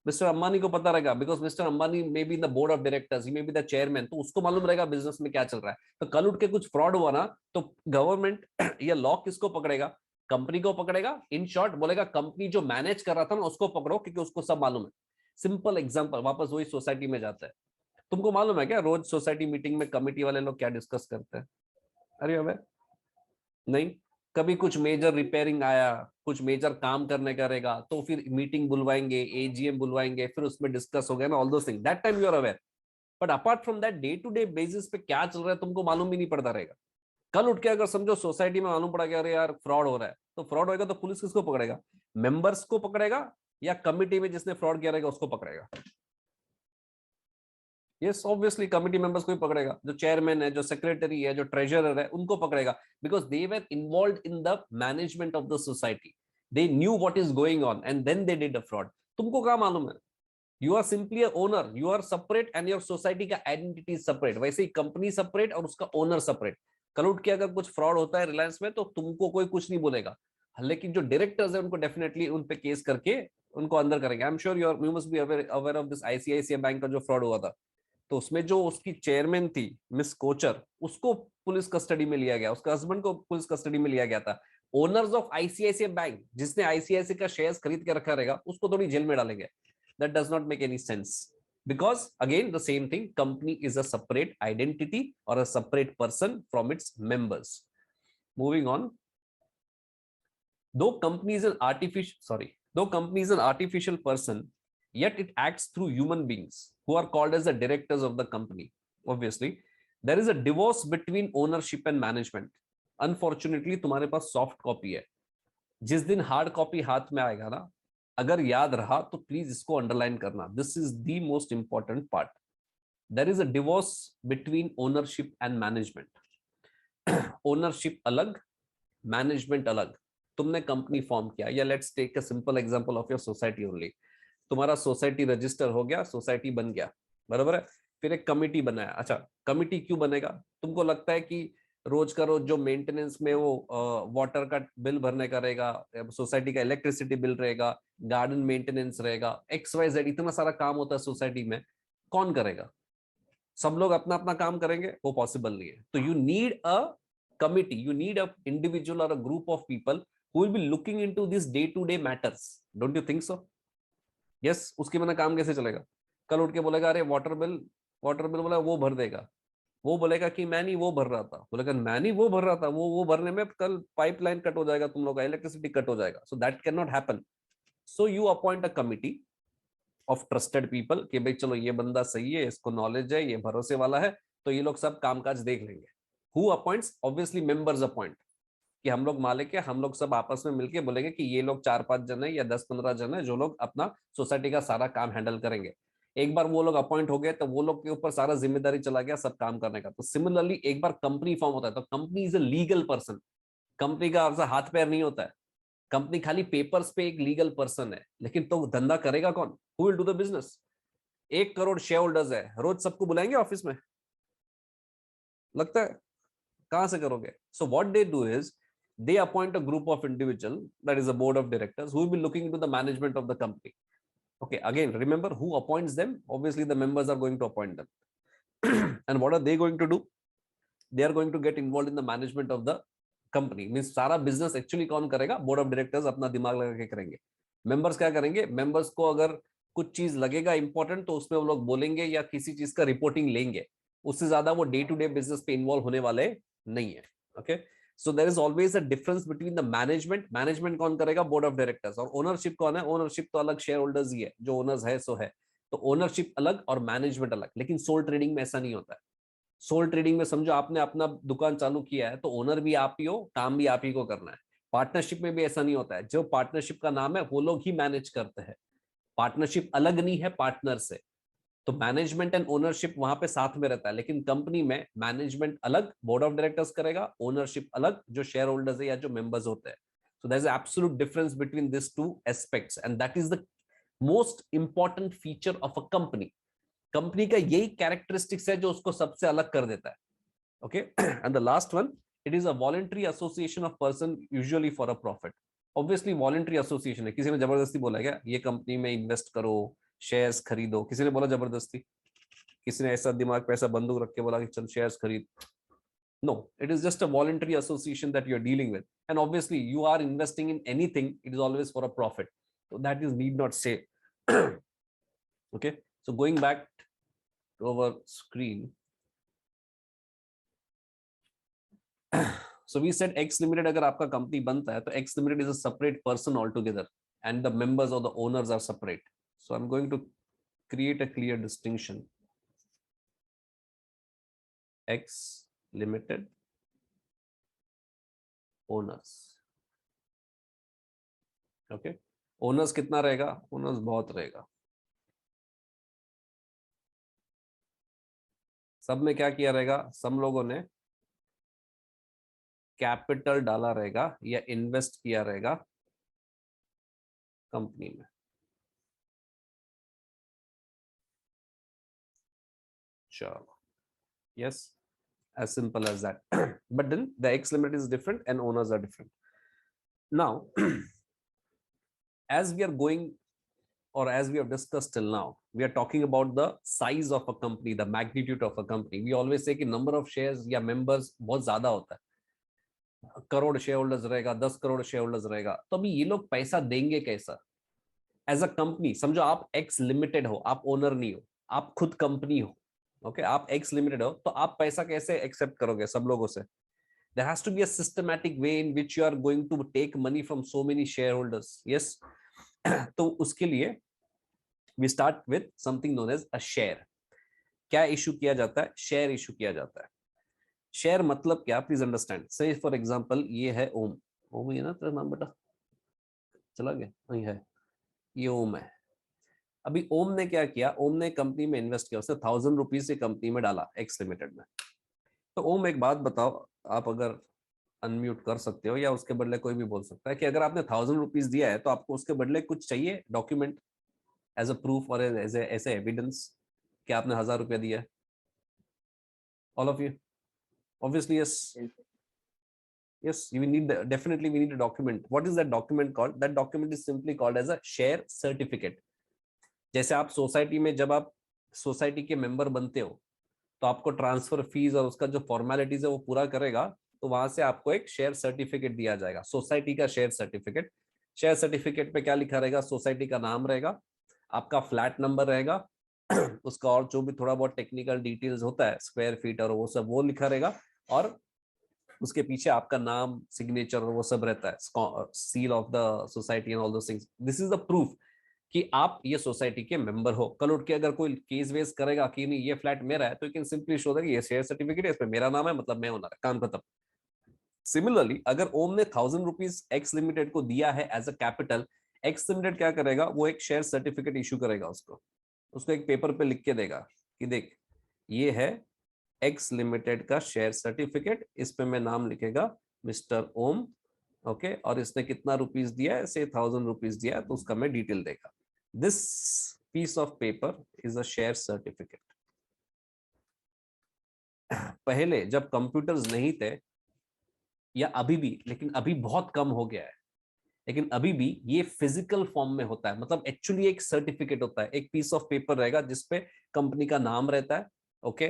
मिस्टर अंबानी को पता रहेगा, because mister Ambani may be in the board of directors, he may be the chairman, तो उसको मालूम रहेगा बिजनेस में क्या चल रहा है। तो कल उठ के कुछ फ्रॉड हुआ ना, तो गवर्नमेंट या लॉ किसको पकड़ेगा? कंपनी को पकड़ेगा। इन शॉर्ट बोलेगा कंपनी जो मैनेज कर रहा था ना उसको पकड़ो, क्योंकि उसको सब मालूम है। सिंपल एग्जांपल, वापस वही सोसाइटी में जाता है। तुमको मालूम है क्या रोज सोसाइटी मीटिंग में कमेटी वाले लोग क्या डिस्कस करते हैं? अरे अबे नहीं, कभी कुछ मेजर रिपेयरिंग आया, कुछ मेजर काम करने का रहेगा, तो फिर मीटिंग बुलवाएंगे, एजीएम बुलवाएंगे, फिर उसमें डिस्कस हो गया ना, all those thing, that time you are aware. But apart from that day to day basis पे क्या चल रहा है तुमको मालूम भी नहीं पड़ता रहेगा। कल उठ के अगर समझो सोसाइटी में मालूम पड़ा कि अरे यार फ्रॉड हो रहा है, तो फ्रॉड होगा तो पुलिस किसको पकड़ेगा? मेंबर्स को पकड़ेगा या कमिटी में जिसने फ्रॉड किया रहेगा उसको पकड़ेगा? यस ऑब्वियसली कमिटी मेंबर्स को ही पकड़ेगा, जो चेयरमैन है, जो सेक्रेटरी है, जो ट्रेजरर है, उनको पकड़ेगा, because they were involve in the management of the society, they knew what is going on and then they did a fraud. तुमको क्या मालूम है? You are simply a owner, you are separate and your society का identity separate. वैसे ही company separate और उसका owner separate. कल उठ के अगर कुछ फ्रॉड होता है रिलायंस में तो तुमको कोई कुछ नहीं बोलेगा, लेकिन जो डायरेक्टर्स है उनको डेफिनेटली उन पे केस करके उनको अंदर करेंगे। I am sure you must be aware of this ICICI bank का जो फ्रॉड हुआ था, तो उसमें जो उसकी चेयरमैन थी मिस कोचर, उसको पुलिस कस्टडी में लिया गया, उसके हस्बैंड को पुलिस कस्टडी में लिया गया था। ओनर्स ऑफ आईसीआईसीआई बैंक, जिसने आईसीआईसीआई का शेयर्स खरीद के रखा रहेगा, उसको थोड़ी जेल में डालेंगे। That does not make any sense, because again the same thing, company is a separate identity or a separate person from its members. Moving on, though company is an artificial person, yet it acts through human beings who are called as the directors of the company. Obviously there is a divorce between ownership and management. Unfortunately तुम्हारे पास soft copy है, जिस दिन hard copy हाथ में आएगा ना, अगर याद रहा तो प्लीज इसको अंडरलाइन करना, this is the most important part. There is a divorce between ownership and management. Ownership अलग, मैनेजमेंट अलग। तुमने कंपनी फॉर्म किया, या let's take a simple example of your society only. तुम्हारा सोसाइटी रजिस्टर हो गया, सोसाइटी बन गया, बराबर है। फिर एक कमिटी बनाया। अच्छा, कमिटी क्यों बनेगा? तुमको लगता है कि रोज का रोज जो मेंटेनेंस में वो वाटर का बिल भरने का रहेगा, सोसाइटी का इलेक्ट्रिसिटी बिल रहेगा, गार्डन मेंटेनेंस रहेगा, XYZ, इतना सारा काम होता है सोसाइटी में, कौन करेगा? सब लोग अपना अपना काम करेंगे? वो पॉसिबल नहीं है। तो you need a committee, you need a individual or a group of people who will be looking into this day to day matters. Don't you think so? Yes, उसके बिना काम कैसे चलेगा? कल उठ के बोलेगा अरे वाटर बिल बोला वो भर देगा, वो बोलेगा कि मैं नहीं वो भर रहा था, बोलेगा मैं नहीं वो भर रहा था, वो भरने में कल पाइपलाइन कट हो जाएगा, तुम लोग का इलेक्ट्रिसिटी कट हो जाएगा। So that can not happen. So you appoint a committee of trusted people कि भाई चलो ये बंदा सही है, इसको नॉलेज है, ये भरोसे वाला है, तो ये लोग सब कामकाज देख लेंगे। Who appoints? Obviously members appoint, कि हम लोग मालिक है, हम लोग सब आपस में मिलके बोलेंगे कि ये लोग 4-5 जन है या 10-15 जन है जो लोग अपना सोसाइटी का सारा काम हैंडल करेंगे। एक बार वो लोग अपॉइंट हो गए तो वो लोग के ऊपर सारा जिम्मेदारी चला गया सब काम करने का। तो सिमिलरली एक बार कंपनी फॉर्म होता है तो company is a legal person. Company का हाथ पैर नहीं होता है, कंपनी खाली पेपर्स पे एक लीगल पर्सन है, लेकिन तो धंधा करेगा कौन? Who will do the business? 1 crore share holders है, रोज सबको बुलाएंगे ऑफिस में? लगता है? कहां से करोगे? So what they do is they appoint a group of individual, that is a board of directors, who will be looking into the management of the company. Okay, again remember who appoints them? Obviously the members are going to appoint them. And what are they going to do? They are going to get involved in the management of the company. Means सारा business actually कौन करेगा? Board of directors अपना दिमाग लगा के करेंगे। Members क्या करेंगे? मेंबर्स को अगर कुछ चीज लगेगा इंपॉर्टेंट तो उसमें वो लोग बोलेंगे या किसी चीज का रिपोर्टिंग लेंगे, उससे ज्यादा वो डे टू डे बिजनेस पे इन्वॉल्व होने वाले नहीं है। Okay, so there is always a difference between the management कौन करेगा? Board of directors. और ओनरशिप कौन है? ओनरशिप तो अलग शेयर होल्डर्स ही है, जो ओनर्स है सो है। तो ओनरशिप अलग और मैनेजमेंट अलग। लेकिन सोल ट्रेडिंग में ऐसा नहीं होता है। सोल ट्रेडिंग में समझो आपने अपना दुकान चालू किया है तो ओनर भी आप ही हो, काम भी आप ही को करना है। पार्टनरशिप में भी ऐसा नहीं होता है, जो पार्टनरशिप का नाम है वो लोग ही मैनेज करते हैं। पार्टनरशिप अलग नहीं है पार्टनर से। तो मैनेजमेंट एंड ओनरशिप वहां पे साथ में रहता है, लेकिन कंपनी में मैनेजमेंट अलग, बोर्ड ऑफ डायरेक्टर्स करेगा, ओनरशिप अलग, जो शेयर होल्डर्स है या जो मेंबर्स होते हैं। So there is absolute difference between this two aspects and that is the most important feature of a company. Company का यही कैरेक्टरिस्टिक्स है जो उसको सबसे अलग कर देता है। Okay, and the last one, it is a voluntary association of person usually for a profit. Obviously voluntary association है, किसी ने जबरदस्ती बोला क्या ये कंपनी में इन्वेस्ट करो, शेयर्स खरीदो, किसी ने बोला जबरदस्ती, किसी ने ऐसा दिमाग पे ऐसा बंदूक रख के बोला कि चल शेयर्स खरीद? No, it is just a voluntary association that you're dealing with. And obviously, you are investing in anything, it is always for a profit. So that is need not say. Okay, so going back to our screen. So we said X Limited अगर आपका company बनता है तो X Limited is a separate person altogether and the members or the owners are separate. So I'm going to create a clear distinction. X Limited owners. Okay, owners कितना रहेगा? Owners बहुत रहेगा. सब में क्या किया रहेगा? सब लोगों ने कैपिटल डाला रहेगा या इन्वेस्ट किया रहेगा कंपनी में. चलो, yes, as simple as that. But then the X limit is different and owners are different. Now, as we are going, or as we have discussed till now, we are talking about the size of a company, the magnitude of a company. We always say कि number of shares या members बहुत ज्यादा होता है. Crore share holders रहेगा, 10 crore share holders रहेगा, तो अभी ये लोग पैसा देंगे कैसा? एज अ कंपनी समझो, आप एक्स लिमिटेड हो, आप ओनर नहीं हो, आप खुद कंपनी हो. ओके, आप एक्स लिमिटेड हो, तो आप पैसा कैसे एक्सेप्ट करोगे सब लोगों से? There has to be a systematic way in which you are going to take money from so many shareholders. Yes. तो उसके लिए we start with something known as a share. क्या इशू किया जाता है? शेयर इशू किया जाता है. शेयर मतलब क्या? Please understand. से फॉर एग्जांपल ये है ओम. ओम ये ना तेरा नाम बेटा? चला गया? नहीं है, ये ओम है. अभी ओम ने क्या किया? ओम ने कंपनी में इन्वेस्ट किया, उसने 1000 रुपीज से कंपनी में डाला एक्स लिमिटेड में. तो ओम एक बात बताओ, आप अगर अनम्यूट कर सकते हो या उसके बदले कोई भी बोल सकता है कि अगर आपने 1000 रुपीज दिया है तो आपको उसके बदले कुछ चाहिए डॉक्यूमेंट एज अ प्रूफ और एज ए एविडेंस कि आपने 1000 रुपया दिया है? All of you obviously yes. Yes, you need definitely we need a document. What is that document called? That document is simply called as a share certificate. जैसे आप society में जब आप सोसाइटी के मेंबर बनते हो तो आपको ट्रांसफर फीस और उसका जो फॉर्मेलिटीज है वो पूरा करेगा, तो वहां से आपको एक शेयर सर्टिफिकेट दिया जाएगा, सोसाइटी का शेयर सर्टिफिकेट. शेयर सर्टिफिकेट पे क्या लिखा रहेगा? सोसाइटी का नाम रहेगा, आपका फ्लैट नंबर रहेगा, उसका और जो भी थोड़ा बहुत टेक्निकल डिटेल्स होता है, स्क्वायर फीट और वो सब वो लिखा रहेगा, और उसके पीछे आपका नाम, सिग्नेचर और वो सब रहता है, seal of the society and all those things. This is the proof कि आप ये सोसाइटी के मेंबर हो. कल उठ के अगर कोई केस वेस करेगा कि नहीं ये फ्लैट मेरा है, तो you can simply show that ये शेयर सर्टिफिकेट है, इसमें मेरा नाम है, मतलब मैं ओनर है, काम खत्म. सिमिलरली अगर ओम ने 1000 रुपीज एक्स लिमिटेड को दिया है as a capital, X limited क्या करेगा? वो एक शेयर सर्टिफिकेट इशू करेगा उसको एक पेपर पे लिख के देगा कि देख ये है एक्स लिमिटेड का शेयर सर्टिफिकेट, इस पे मैं नाम लिखेगा मिस्टर ओम. ओके, और इसने कितना रुपीस दिया है? से 1000 रुपीस दिया है, तो उसका मैं डिटेल देगा. This piece of paper is a share certificate. पहले जब कंप्यूटर्स नहीं थे, या अभी भी, लेकिन अभी बहुत कम हो गया है, लेकिन अभी भी ये फिजिकल फॉर्म में होता है. मतलब एक्चुअली एक सर्टिफिकेट होता है, एक पीस ऑफ पेपर रहेगा जिसपे कंपनी का नाम रहता है. ओके,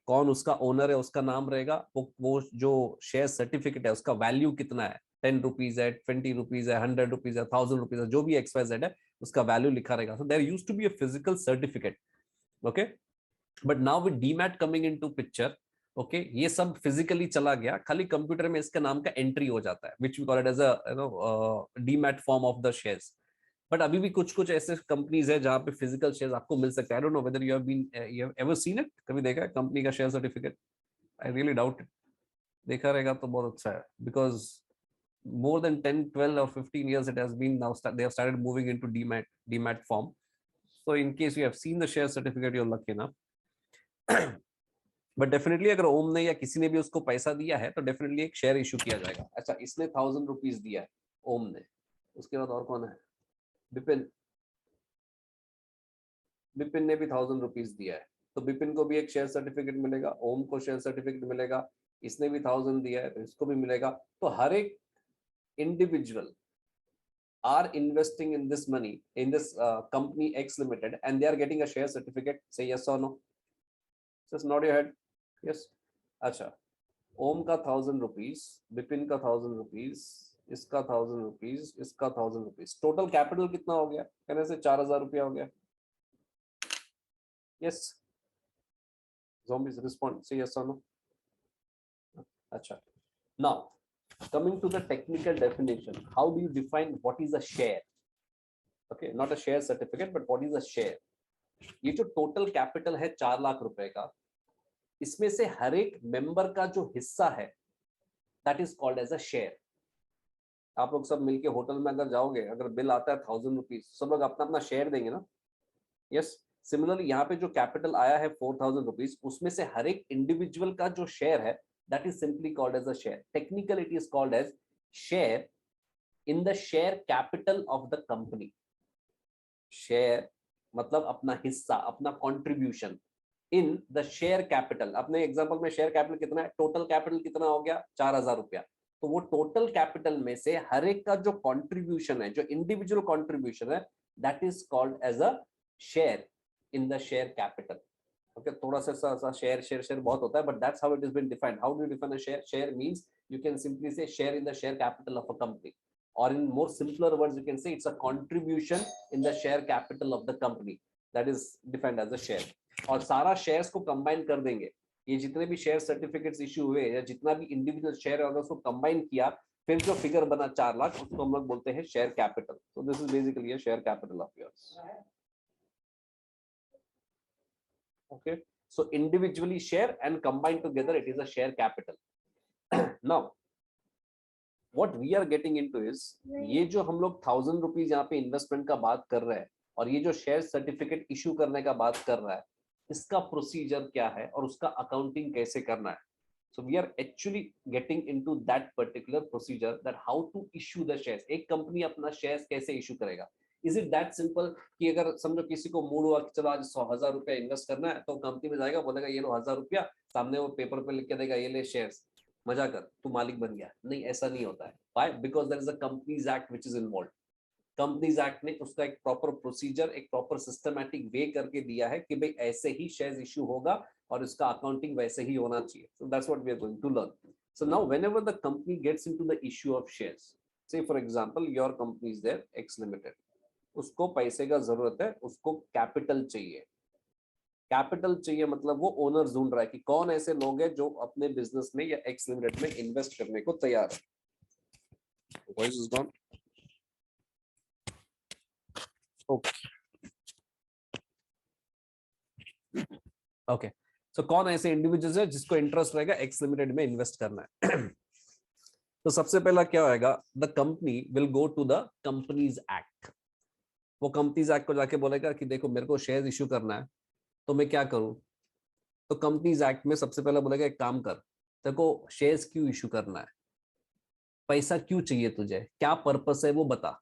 कौन उसका ओनर है उसका नाम रहेगा, वो जो शेयर सर्टिफिकेट है उसका वैल्यू कितना है, 10 रुपीज है, 20 रुपीज है, 100 रुपीज है, 1000 रुपीज है, जो भी XYZ है उसका वैल्यू लिखा रहेगा. So there used to be a physical certificate. Okay, but now with demat coming into picture, okay, ये सब फिजिकली चला गया, खाली कंप्यूटर में इसका नाम का एंट्री हो जाता है, which we call it as a demat form of the shares. But अभी भी कुछ ऐसे कंपनीज है जहां पे फिजिकल शेयर्स आपको मिल सकता है. I don't know whether you have ever seen it, कभी देखा है कंपनी का share certificate? I really doubt it. देखा रहेगा तो बहुत अच्छा है, because more than 10 12 or 15 years it has been, now they have started moving into demat form. So in case you have seen the share certificate, you're lucky enough. But definitely अगर ओम ने या किसी ने भी उसको पैसा दिया है तो डेफिनेटली एक शेयर इशू किया जाएगा. अच्छा, इसने 1000 रुपीज दिया है ओम ने, उसके बाद और कौन है? बिपिन. बिपिन ने भी 1000 रुपीज दिया है, तो बिपिन को भी एक शेयर सर्टिफिकेट मिलेगा, ओम को शेयर सर्टिफिकेट मिलेगा, इसने भी 1000 दिया है तो इसको भी मिलेगा. तो हर एक individual are investing in this money in this company X Limited and they are getting a share certificate, say yes or no. Just nod your head. Yes. अच्छा, ओम का 1000 रुपीज, विपिन का 1000 रुपीज, इसका 1000 रुपीज, इसका 1000 रुपीज, टोटल कैपिटल कितना हो गया? कहने से 4000 रुपया हो गया. Yes, zombies respond, say yes or no. अच्छा, now coming to the technical definition, how do you define what is a share? Okay, not a share certificate but what is a share? ये जो total capital है 4 लाख रुपए का, इसमें से हर एक member का जो हिस्सा है that is called as a share. आप लोग सब मिलके होटल में अगर जाओगे, अगर बिल आता है 1000 रुपीज, सब लोग अपना अपना शेयर देंगे ना. यस, सिमिलरली यहाँ पे जो कैपिटल आया है 4000 रुपीज, उसमें से हर एक इंडिविजुअल का जो शेयर है that is simply called as a share. Technically it is called as share in the share capital of the company. Share मतलब अपना हिस्सा, अपना contribution in the share capital. अपने एग्जांपल में शेयर कैपिटल कितना है, टोटल कैपिटल कितना हो गया? 4000 रुपया. तो वो टोटल कैपिटल में से हर एक का जो कंट्रीब्यूशन है, जो इंडिविजुअल कंट्रीब्यूशन है, that is called as a share in the share capital. Okay, थोड़ा सा शेयर बहुत होता है, but that's how it has been defined. How do you define a share? Share means you can simply say share in the share capital of a company, or in more simpler words you can say it's a contribution in the share capital of the company. That is defined as a share. और सारा shares को combine कर देंगे, ये जितने भी share certificates issue हुए या जितना भी इंडिविजुअल शेयर है, अगर उसको कंबाइन किया, फिर जो फिगर बना 4 लाख, उसको हम लोग बोलते हैं share capital. So this is basically a share capital of yours. Okay, so individually share and combined together it is a share capital. Now what we are getting into is, ये जो हम लोग 1000 रुपीज यहाँ पे investment का बात कर रहे हैं और ये जो शेयर सर्टिफिकेट इशू करने का बात कर रहा है, इसका प्रोसीजर क्या है और उसका अकाउंटिंग कैसे करना है. So we are actually getting into that particular procedure, that how to issue the shares. एक कंपनी अपना शेयर्स कैसे इशू करेगा. Is it that simple कि अगर समझो किसी को मूड हुआ कि चलो आज 100,000 रुपया इन्वेस्ट करना है, तो कंपनी में जाएगा, बोलेगा ये लो 1000 रुपया, सामने वो पेपर पे लिख के देगा ये ले शेयर्स, मजा कर, तू मालिक बन गया. नहीं, ऐसा नहीं होता है. Why? Because there is a Companies Act which is involved. Companies act ने उसका एक प्रॉपर प्रोसीजर, एक प्रॉपर सिस्टमैटिक वे करके दिया है कि भाई ऐसे ही शेयर्स इशू होगा और इसका अकाउंटिंग वैसे ही होना चाहिए. So that's what we are going to learn. So now whenever the company gets into the issue of shares, say for example your company is there X Limited, उसको पैसे का जरूरत है, उसको कैपिटल चाहिए. कैपिटल चाहिए मतलब वो ओनर ढूंढ रहा है कि कौन ऐसे लोग हैं जो अपने बिजनेस में या X Limited में इन्वेस्ट करने को तैयार है. Voice is gone. ओके, सो कौन ऐसे इंडिविजुअल्स है जिसको इंटरेस्ट रहेगा एक्स लिमिटेड में इन्वेस्ट करना है. तो सबसे पहला क्या होएगा, the company will go to the companies act. वो कंपनीज एक्ट को जाके बोलेगा कि देखो मेरे को शेयर इशू करना है, तो मैं क्या करूं. तो कंपनीज एक्ट में सबसे पहले बोलेगा एक काम कर, देखो शेयर्स क्यों इशू करना है, पैसा क्यों चाहिए तुझे, क्या पर्पस है वो बता.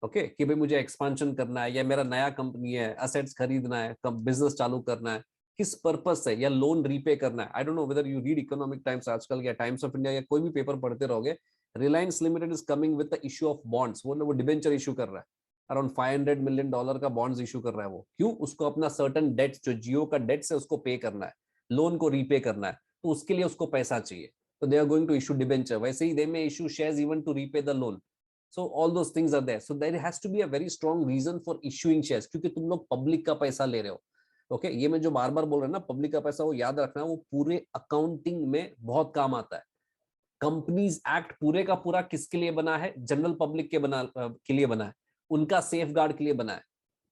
ओके, कि भाई मुझे एक्सपांशन करना है या मेरा नया कंपनी है, असेट्स खरीदना है, बिजनेस चालू करना है, किस पर्पस से, या लोन रीपे करना है. I don't know whether you read economic times आजकल या टाइम्स ऑफ इंडिया या कोई भी पेपर पढ़ते रहोगे. Reliance limited is coming with the issue of bonds. वो डिबेंचर इशू कर रहा है, अराउंड $500 मिलियन का बॉन्ड्स इशू कर रहा है. वो क्यों, उसको अपना सर्टन डेट्स जो जियो का डेट्स है उसको पे करना है, लोन को रीपे करना है, तो उसके लिए उसको पैसा चाहिए. तो they are going to issue debenture. वैसे ही they may issue shares even to repay the loan. So all those things are there. So there has to be a very strong reason for issuing shares, क्योंकि तुम लोग public का पैसा ले रहे हो. ओके, ये मैं जो बार बार बोल रहा हूँ ना, पब्लिक का पैसा, वो याद रखना, वो पूरे अकाउंटिंग में बहुत काम आता है. कंपनीज एक्ट पूरे का पूरा किसके लिए बना है, जनरल पब्लिक के लिए बना है, उनका सेफ गार्ड के लिए बना है.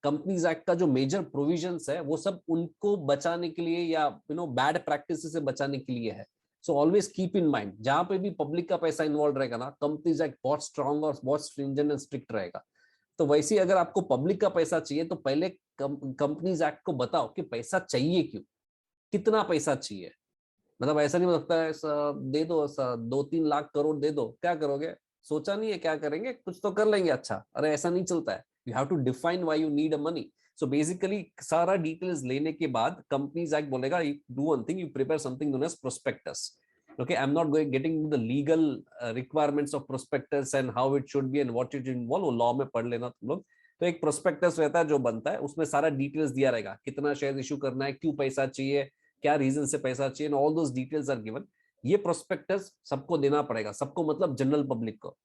कंपनीज एक्ट का जो मेजर प्रोविजंस है वो सब उनको बचाने के लिए या बैड प्रैक्टिस से बचाने के लिए है. So always keep in mind, जहां पे भी पब्लिक का पैसा इन्वॉल्व रहेगा ना, कंपनीज एक्ट बहुत स्ट्रॉन्ग और बहुत स्ट्रिंजेंट एंड स्ट्रिक्ट रहेगा. तो वैसे ही अगर आपको पब्लिक का पैसा चाहिए तो पहले कंपनीज एक्ट को बताओ कि पैसा चाहिए क्यों, कितना पैसा चाहिए. मतलब ऐसा नहीं हो सकता है दे दो 2-3 लाख करोड़ दे दो, क्या करोगे, सोचा नहीं है क्या करेंगे, कुछ तो कर लेंगे. अच्छा, अरे ऐसा नहीं चलता है. You have to define why you need a money. So basically सारा डिटेल्स लेने के बाद कंपनीज एक्ट बोलेगा, you do one thing, you prepare something known as prospectus. Okay, I'm not going getting into the legal requirements of prospectus and how it should be and what it involve, वो law में पढ़ लेना तुम लोग। तो एक prospectus रहता है जो बनता है, उसमें सारा डिटेल्स दिया रहेगा, कितना शेयर इशू करना है, क्यों पैसा चाहिए, क्या रीजन से पैसा चाहिए, all those details are given. ये प्रोस्पेक्टस सबको देना पड़ेगा, सबको मतलब जनरल पब्लिक को,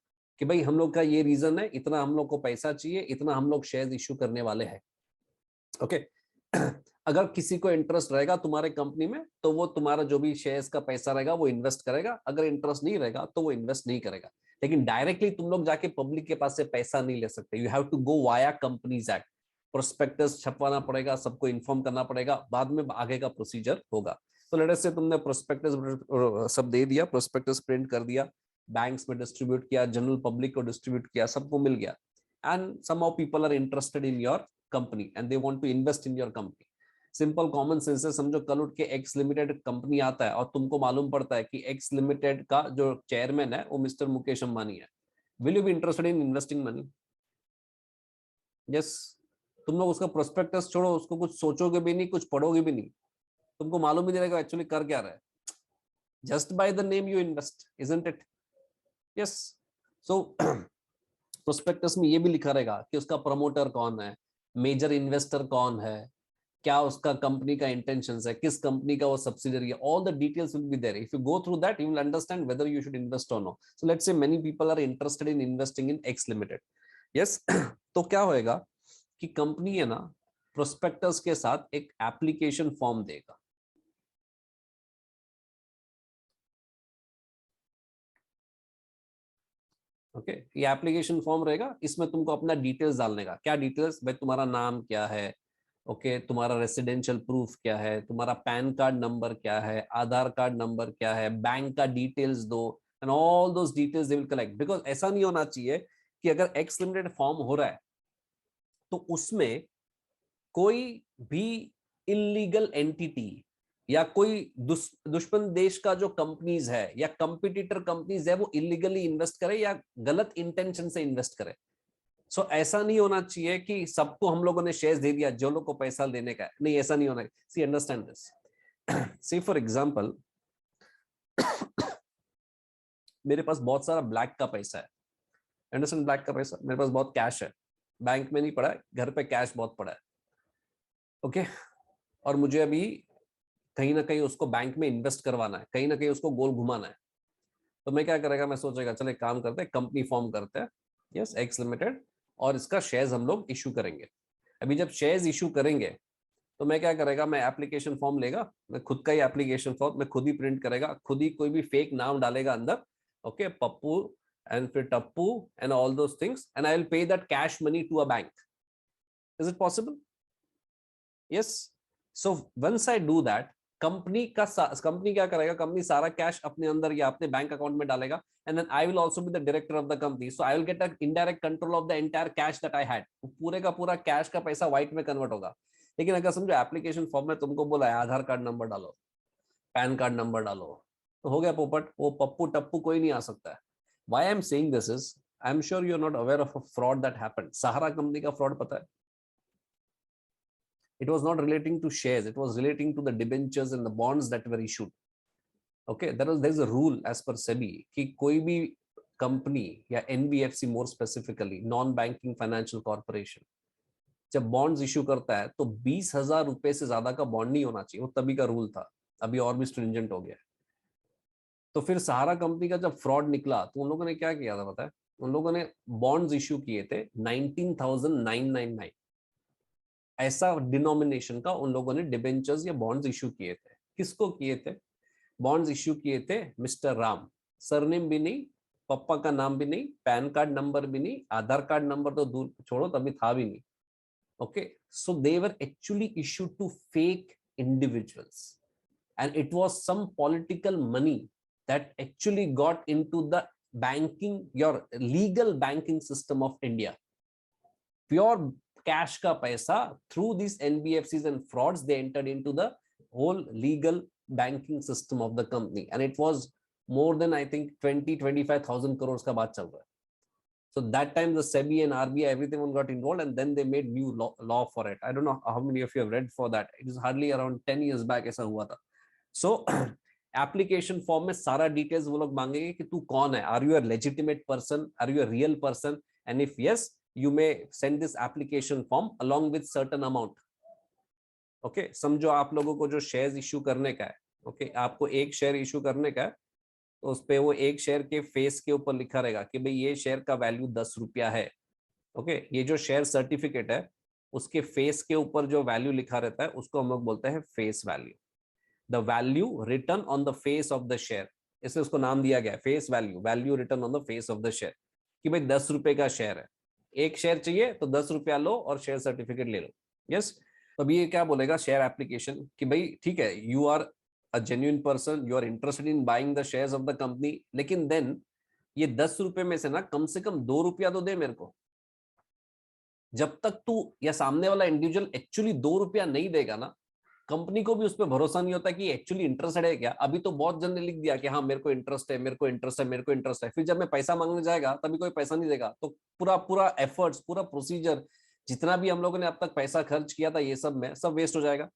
कि भाई हम लोग का ये रीजन है, इतना हम लोग को पैसा चाहिए, इतना हम लोग शेयर इशू करने वाले हैं। ओके अगर किसी को इंटरेस्ट रहेगा तुम्हारे कंपनी में तो वो तुम्हारा जो भी शेयर्स का पैसा रहेगा वो इन्वेस्ट करेगा, अगर इंटरेस्ट नहीं रहेगा तो वो इन्वेस्ट नहीं करेगा। लेकिन डायरेक्टली तुम लोग जाके पब्लिक के पास से पैसा नहीं ले सकते, you have to go via companies act, prospectus छपवाना पड़ेगा, सबको इन्फॉर्म करना पड़ेगा, बाद में आगे का प्रोसीजर होगा। तो लेट अस से तुमने प्रोस्पेक्टस सब दे दिया, प्रोस्पेक्टस प्रिंट कर दिया, बैंक्स में डिस्ट्रीब्यूट किया, जनरल पब्लिक को डिस्ट्रीब्यूट किया, सबको मिल गया, and somehow people are interested in your company and they want to invest in your company. Simple common sense है, समझो कल उठ के एक्स लिमिटेड कंपनी आता है और तुमको मालूम पड़ता है कि एक्स लिमिटेड का जो चेयरमैन है वो मिस्टर मुकेश अंबानी है, will you be interested in investing money? Yes. तुम लोग उसका प्रोस्पेक्टस छोड़ो, उसको कुछ सोचोगे भी नहीं, कुछ पढ़ोगे भी नहीं, तुमको मालूम ही नहीं रहेगा एक्चुअली कर क्या रहा है, just by the name you invest, isn't it? Yes. So prospectus में ये भी लिखा रहेगा कि उसका प्रमोटर कौन है, मेजर इन्वेस्टर कौन है, क्या उसका कंपनी का इंटेंशंस है, किस कंपनी का वो सब्सिडियरी है, all the details will be there. If you go through that you will understand whether you should invest or no. So let's say many people are interested in investing in X limited. Yes. तो क्या होएगा कि company है ना prospectus के साथ एक application form देगा। ओके ये एप्लीकेशन फॉर्म रहेगा, इसमें तुमको अपना डिटेल्स डालने का। क्या डिटेल्स भाई? तुम्हारा नाम क्या है, ओके तुम्हारा रेसिडेंशियल प्रूफ क्या है, तुम्हारा पैन कार्ड नंबर क्या है, आधार कार्ड नंबर क्या है, बैंक का डिटेल्स दो, and all those details they will collect. Because ऐसा नहीं होना चाहिए कि अगर एक्स लिमिटेड फॉर्म हो रहा है तो उसमें कोई भी इलीगल एंटिटी या कोई दुश्मन देश का जो कंपनीज है या कंपटीटर कंपनीज है वो इलीगली इन्वेस्ट करे या गलत इंटेंशन से इन्वेस्ट करे। सो ऐसा नहीं होना चाहिए कि सबको हम लोगों ने शेयर्स दे दिया जो लोग को पैसा देने का है, नहीं ऐसा नहीं होना। See understand this, see for example मेरे पास बहुत सारा ब्लैक का पैसा है, अंडरस्टैंड? ब्लैक का पैसा, मेरे पास बहुत कैश है, बैंक में नहीं पड़ा है, घर पे कैश बहुत पड़ा है, ओके और मुझे अभी कहीं ना कहीं उसको बैंक में इन्वेस्ट करवाना है, कहीं ना कहीं उसको गोल घुमाना है। तो मैं क्या करेगा, मैं सोचेगा चलो एक काम करते हैं, कंपनी फॉर्म करते हैं, यस एक्स लिमिटेड, और इसका शेयर्स हम लोग इशू करेंगे। अभी जब शेयर्स इशू करेंगे तो मैं क्या करेगा, मैं एप्लीकेशन फॉर्म लेगा, मैं खुद का ही एप्लीकेशन फॉर्म मैं खुद ही प्रिंट करेगा, खुद ही कोई भी फेक नाम डालेगा अंदर, ओके पप्पू एंड फिर Tappu and all those things, and I will pay that cash money to a bank. Is it possible? Yes. So once I do that, company क्या करेगा, कंपनी सारा कैश अपने अंदर या अपने बैंक अकाउंट में डालेगा, and then I will also be the director of the company, so I will get an indirect control of the entire cash that I had। पूरे का पूरा कैश का पैसा व्हाइट में कन्वर्ट होगा। लेकिन अगर समझो एप्लीकेशन फॉर्म में तुमको बोला है आधार कार्ड नंबर डालो, पैन कार्ड नंबर डालो, तो हो गया पोपट, वो पप्पू टप्पू कोई नहीं आ सकता है। Why I'm saying this is, I'm sure you're not aware of a fraud that happened। Sahara company का फ्रॉड पता है? It was not relating to shares, it was relating to the debentures and the bonds that were issued। Okay, there is a rule as per SEBI कि कोई भी company या NBFC more specifically non banking financial corporation जब bonds issue करता है तो 20,000 रुपए से ज्यादा का बॉन्ड नहीं होना चाहिए, वो तभी का रूल था, अभी और भी स्ट्रिंजेंट हो गया है। तो फिर सहारा कंपनी का जब फ्रॉड निकला तो उन लोगों ने क्या किया था पता है? उन लोगों ने बॉन्ड्स इशू किए थे 19,999 ऐसा डिनोमिनेशन का उन लोगों ने डिबेंचर्स या बॉन्ड्स इशू किए थे। किसको किए थे? बॉन्ड्स इश्यू किए थे मिस्टर राम, सरनेम भी नहीं, पापा का नाम भी नहीं, पैन कार्ड नंबर भी नहीं, आधार कार्ड नंबर तो दूर छोड़ो तभी था भी नहीं। Okay so they were actually issued to fake individuals and it was some political money that actually got into the banking your legal banking system of India. Pure cash का पैसा through this NBFCs and frauds they entered into the whole legal banking system of the company, and it was more than I think 20-25,000 crores का बात चल रहा है। So that time the SEBI and RBI everything got involved and then they made new law for it। I don't know how many of you have read for that, it is hardly around 10 years back ऐसा हुआ था। So application form में सारा details वो लोग मांगेंगे कि तू कौन है, are you a legitimate person, are you a real person, and if yes you may send this application form along with certain amount. Okay, समझो आप लोगों को जो शेयर्स इश्यू करने का है, ओके, आपको एक शेयर इश्यू करने का है, तो उस पे वो एक शेयर के फेस के ऊपर लिखा रहेगा कि भाई ये शेयर का वैल्यू 10 रुपया है। ओके, ये जो शेयर सर्टिफिकेट है उसके फेस के ऊपर जो वैल्यू लिखा रहता है उसको हम लोग बोलते हैं face value. The value written on the face of the share, इसलिए उसको नाम दिया गया face value, value written on the face of the share, कि भाई 10 रुपए का शेयर है, एक शेयर चाहिए तो 10 रुपया लो और शेयर सर्टिफिकेट ले लो। यस, तो अभी ये क्या बोलेगा शेयर एप्लीकेशन कि भाई ठीक है, you are a genuine person, you are interested in buying the shares of the company, लेकिन देन ये 10 रुपए में से ना कम से कम 2 रुपया तो दे मेरे को। जब तक तू या सामने वाला इंडिविजुअल एक्चुअली 2 रुपया नहीं देगा ना, कंपनी को भी उस पर भरोसा नहीं होता कि एक्चुअली इंटरेस्टेड है क्या। अभी तो बहुत जन ने लिख दिया कि हाँ मेरे को इंटरेस्ट है, मेरे को इंटरेस्ट है, मेरे को इंटरेस्ट है, फिर जब मैं पैसा मांगने जाएगा तभी कोई पैसा नहीं देगा, तो पूरा पूरा एफर्ट्स, पूरा प्रोसीजर, जितना भी हम लोगों ने अब तक पैसा खर्च किया था ये सब में, सब वेस्ट हो जाएगा।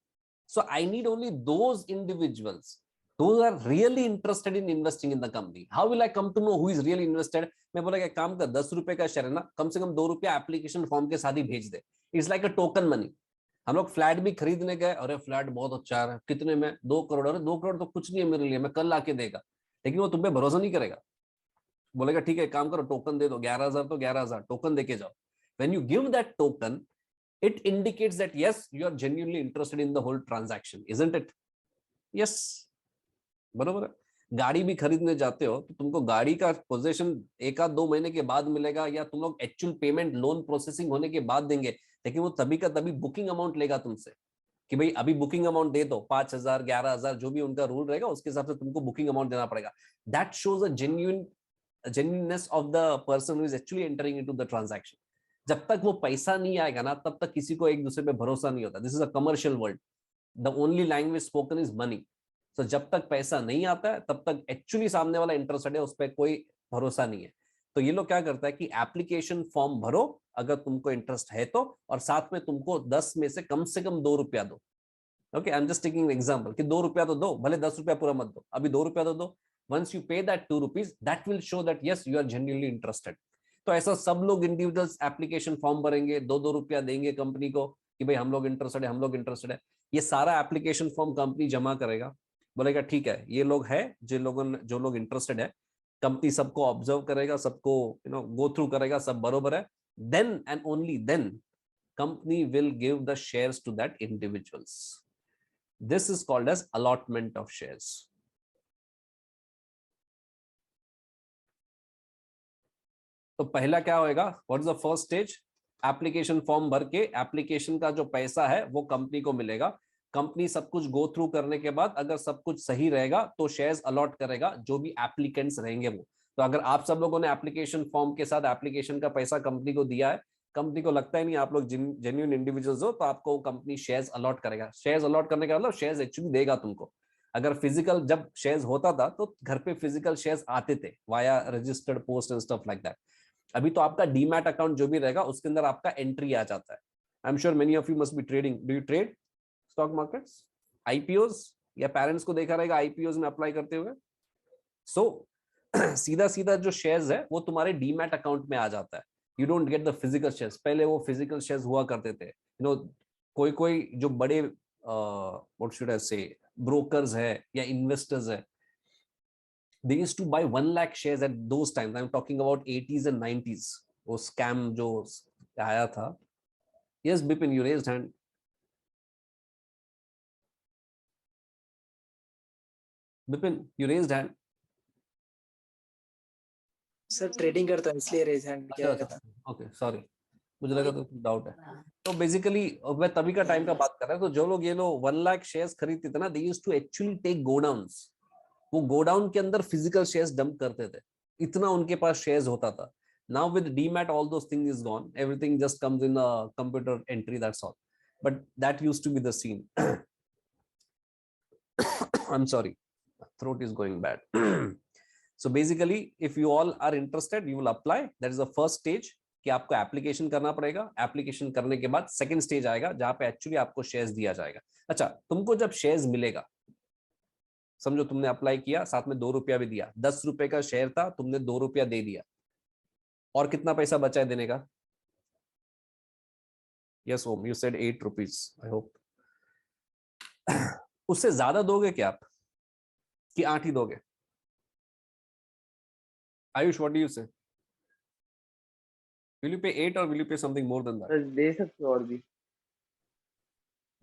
So I need only those individuals those are really interested in investing in the company. How will I come to know who is really invested? मैं बोला कि काम कर, 10 रुपए का शेयर है ना, कम से कम 2 रुपया एप्लीकेशन फॉर्म के साथ ही भेज दे। It's like a token money. हम लोग फ्लैट भी खरीदने गए, अरे फ्लैट बहुत अच्छा है, कितने में, 2 करोड़। अरे 2 करोड़ तो कुछ नहीं है मेरे लिए, मैं कल आके देगा, लेकिन वो तुम पे भरोसा नहीं करेगा, बोलेगा ठीक है काम करो, टोकन दे दो, 11,000 तो 11,000 टोकन देके जाओ। When you give that token, it indicates that yes you are genuinely interested in the whole transaction, isn't it? yes, बरोबर है। गाड़ी भी खरीदने जाते हो तो तुमको गाड़ी का पोजीशन 1-2 महीने के बाद मिलेगा, या तुम लोग एक्चुअल पेमेंट लोन प्रोसेसिंग होने के बाद देंगे, लेकिन वो तभी का तभी बुकिंग अमाउंट लेगा तुमसे कि भाई अभी बुकिंग अमाउंट दे दो, 5,000 11,000 जो भी उनका रूल रहेगा उसके हिसाब से तुमको बुकिंग अमाउंट देना पड़ेगा। That shows a genuineness of the person who is actually entering into the transaction. जब तक वो पैसा नहीं आएगा ना, तब तक किसी को एक दूसरे पे भरोसा नहीं होता। This is a commercial world, the only language spoken is money. तो जब तक पैसा नहीं आता है तब तक एक्चुअली सामने वाला इंटरेस्टेड है, उस पर कोई भरोसा नहीं है। तो ये लोग क्या करता है कि एप्लीकेशन फॉर्म भरो अगर तुमको इंटरेस्ट है तो, और साथ में तुमको 10 में से कम 2 रुपया दो। Okay, I am just taking example कि 2 रुपया तो दो, भले 10 रुपया पूरा मत दो, अभी 2 रुपया तो दो। Once you pay that 2 rupees, that will show that yes you are genuinely interested. तो ऐसा सब लोग इंडिविजुअल्स एप्लीकेशन फॉर्म भरेंगे, 2-2 रुपया देंगे कंपनी को कि भाई हम लोग इंटरेस्टेड है, हम लोग इंटरेस्टेड है। ये सारा एप्लीकेशन फॉर्म कंपनी जमा करेगा, बोलेगा ठीक है ये लोग है, जो लोग इंटरेस्टेड है, कंपनी सबको ऑब्जर्व करेगा, सबको गो थ्रू करेगा, सब बरोबर है, then and only then company will give the shares to that individuals. This is called as allotment of shares. तो पहला क्या होएगा, what is the first stage, application form भर के एप्लीकेशन का जो पैसा है वो कंपनी को मिलेगा। कंपनी सब कुछ गो थ्रू करने के बाद अगर सब कुछ सही रहेगा तो शेयर्स अलॉट करेगा जो भी एप्लीकेंट्स रहेंगे वो। तो अगर आप सब लोगों ने एप्लीकेशन फॉर्म के साथ एप्लीकेशन का पैसा कंपनी को दिया है, कंपनी को लगता ही नहीं आप लोग जेन्युइन इंडिविजुअल्स हो, तो आपको कंपनी शेयर्स अलॉट करेगा। शेयर्स अलॉट करने का मतलब शेयर्स एक्चुअली देगा तुमको। अगर फिजिकल जब शेयर्स होता था तो घर पे फिजिकल शेयर्स आते थे via registered post and stuff like that. अभी तो आपका डीमैट अकाउंट जो भी रहेगा उसके अंदर आपका एंट्री आ जाता है। I am sure many of you must be trading. Do you trade stock markets, IPOs, या पेरेंट्स को देखा रहेगा आईपीओस में अप्लाई करते हुए। सो सीधा सीधा जो शेयर्स है वो तुम्हारे डीमैट अकाउंट में आ जाता है। You don't get the physical shares. पहले वो फिजिकल शेयर्स हुआ करते थे, कोई कोई जो बड़े व्हाट शुड आई से ब्रोकर्स है या इन्वेस्टर्स है, they used to buy 1 lakh shares at those times. I'm talking about 80s and 90s. वो scam जो आया था। Yes, Bipin, you raised hand. Bipin, you raised hand. Sir trading करता हूँ इसलिए रेज हैंड किया था। Okay, sorry. मुझे लगा तो डाउट है। तो बेसिकली मैं तभी का टाइम का बात कर रहा हूँ। तो जो लोग ये लोग 1 लाख शेयर्स खरीदते थे ना, they used to actually take godowns. वो गोडाउन के अंदर फिजिकल शेयर्स डंप करते थे, इतना उनके पास शेयर्स होता था। Now with demat all those thing is gone, everything just comes in a computer entry, that's all. But that used to be the scene. I am sorry, throat is going bad. So basically if you all are interested you will apply. That is the first stage कि आपको application करना पड़ेगा। Application करने के बाद second stage आएगा जहां पे एक्चुअली आपको शेयर्स दिया जाएगा। अच्छा, तुमको जब शेयर्स मिलेगा समझो तुमने अप्लाई किया, साथ में 2 रुपया भी दिया, 10 रुपए का शेयर था, तुमने 2 रुपया दे दिया, और कितना पैसा बचा है देने का? Yes Om, you said 8 rupees, I hope. उससे ज्यादा दोगे क्या आप, कि 8 ही दोगे? Ayush, what do you say? Will you pay 8 or will you pay something more than that? Sir दे सकते हो और भी।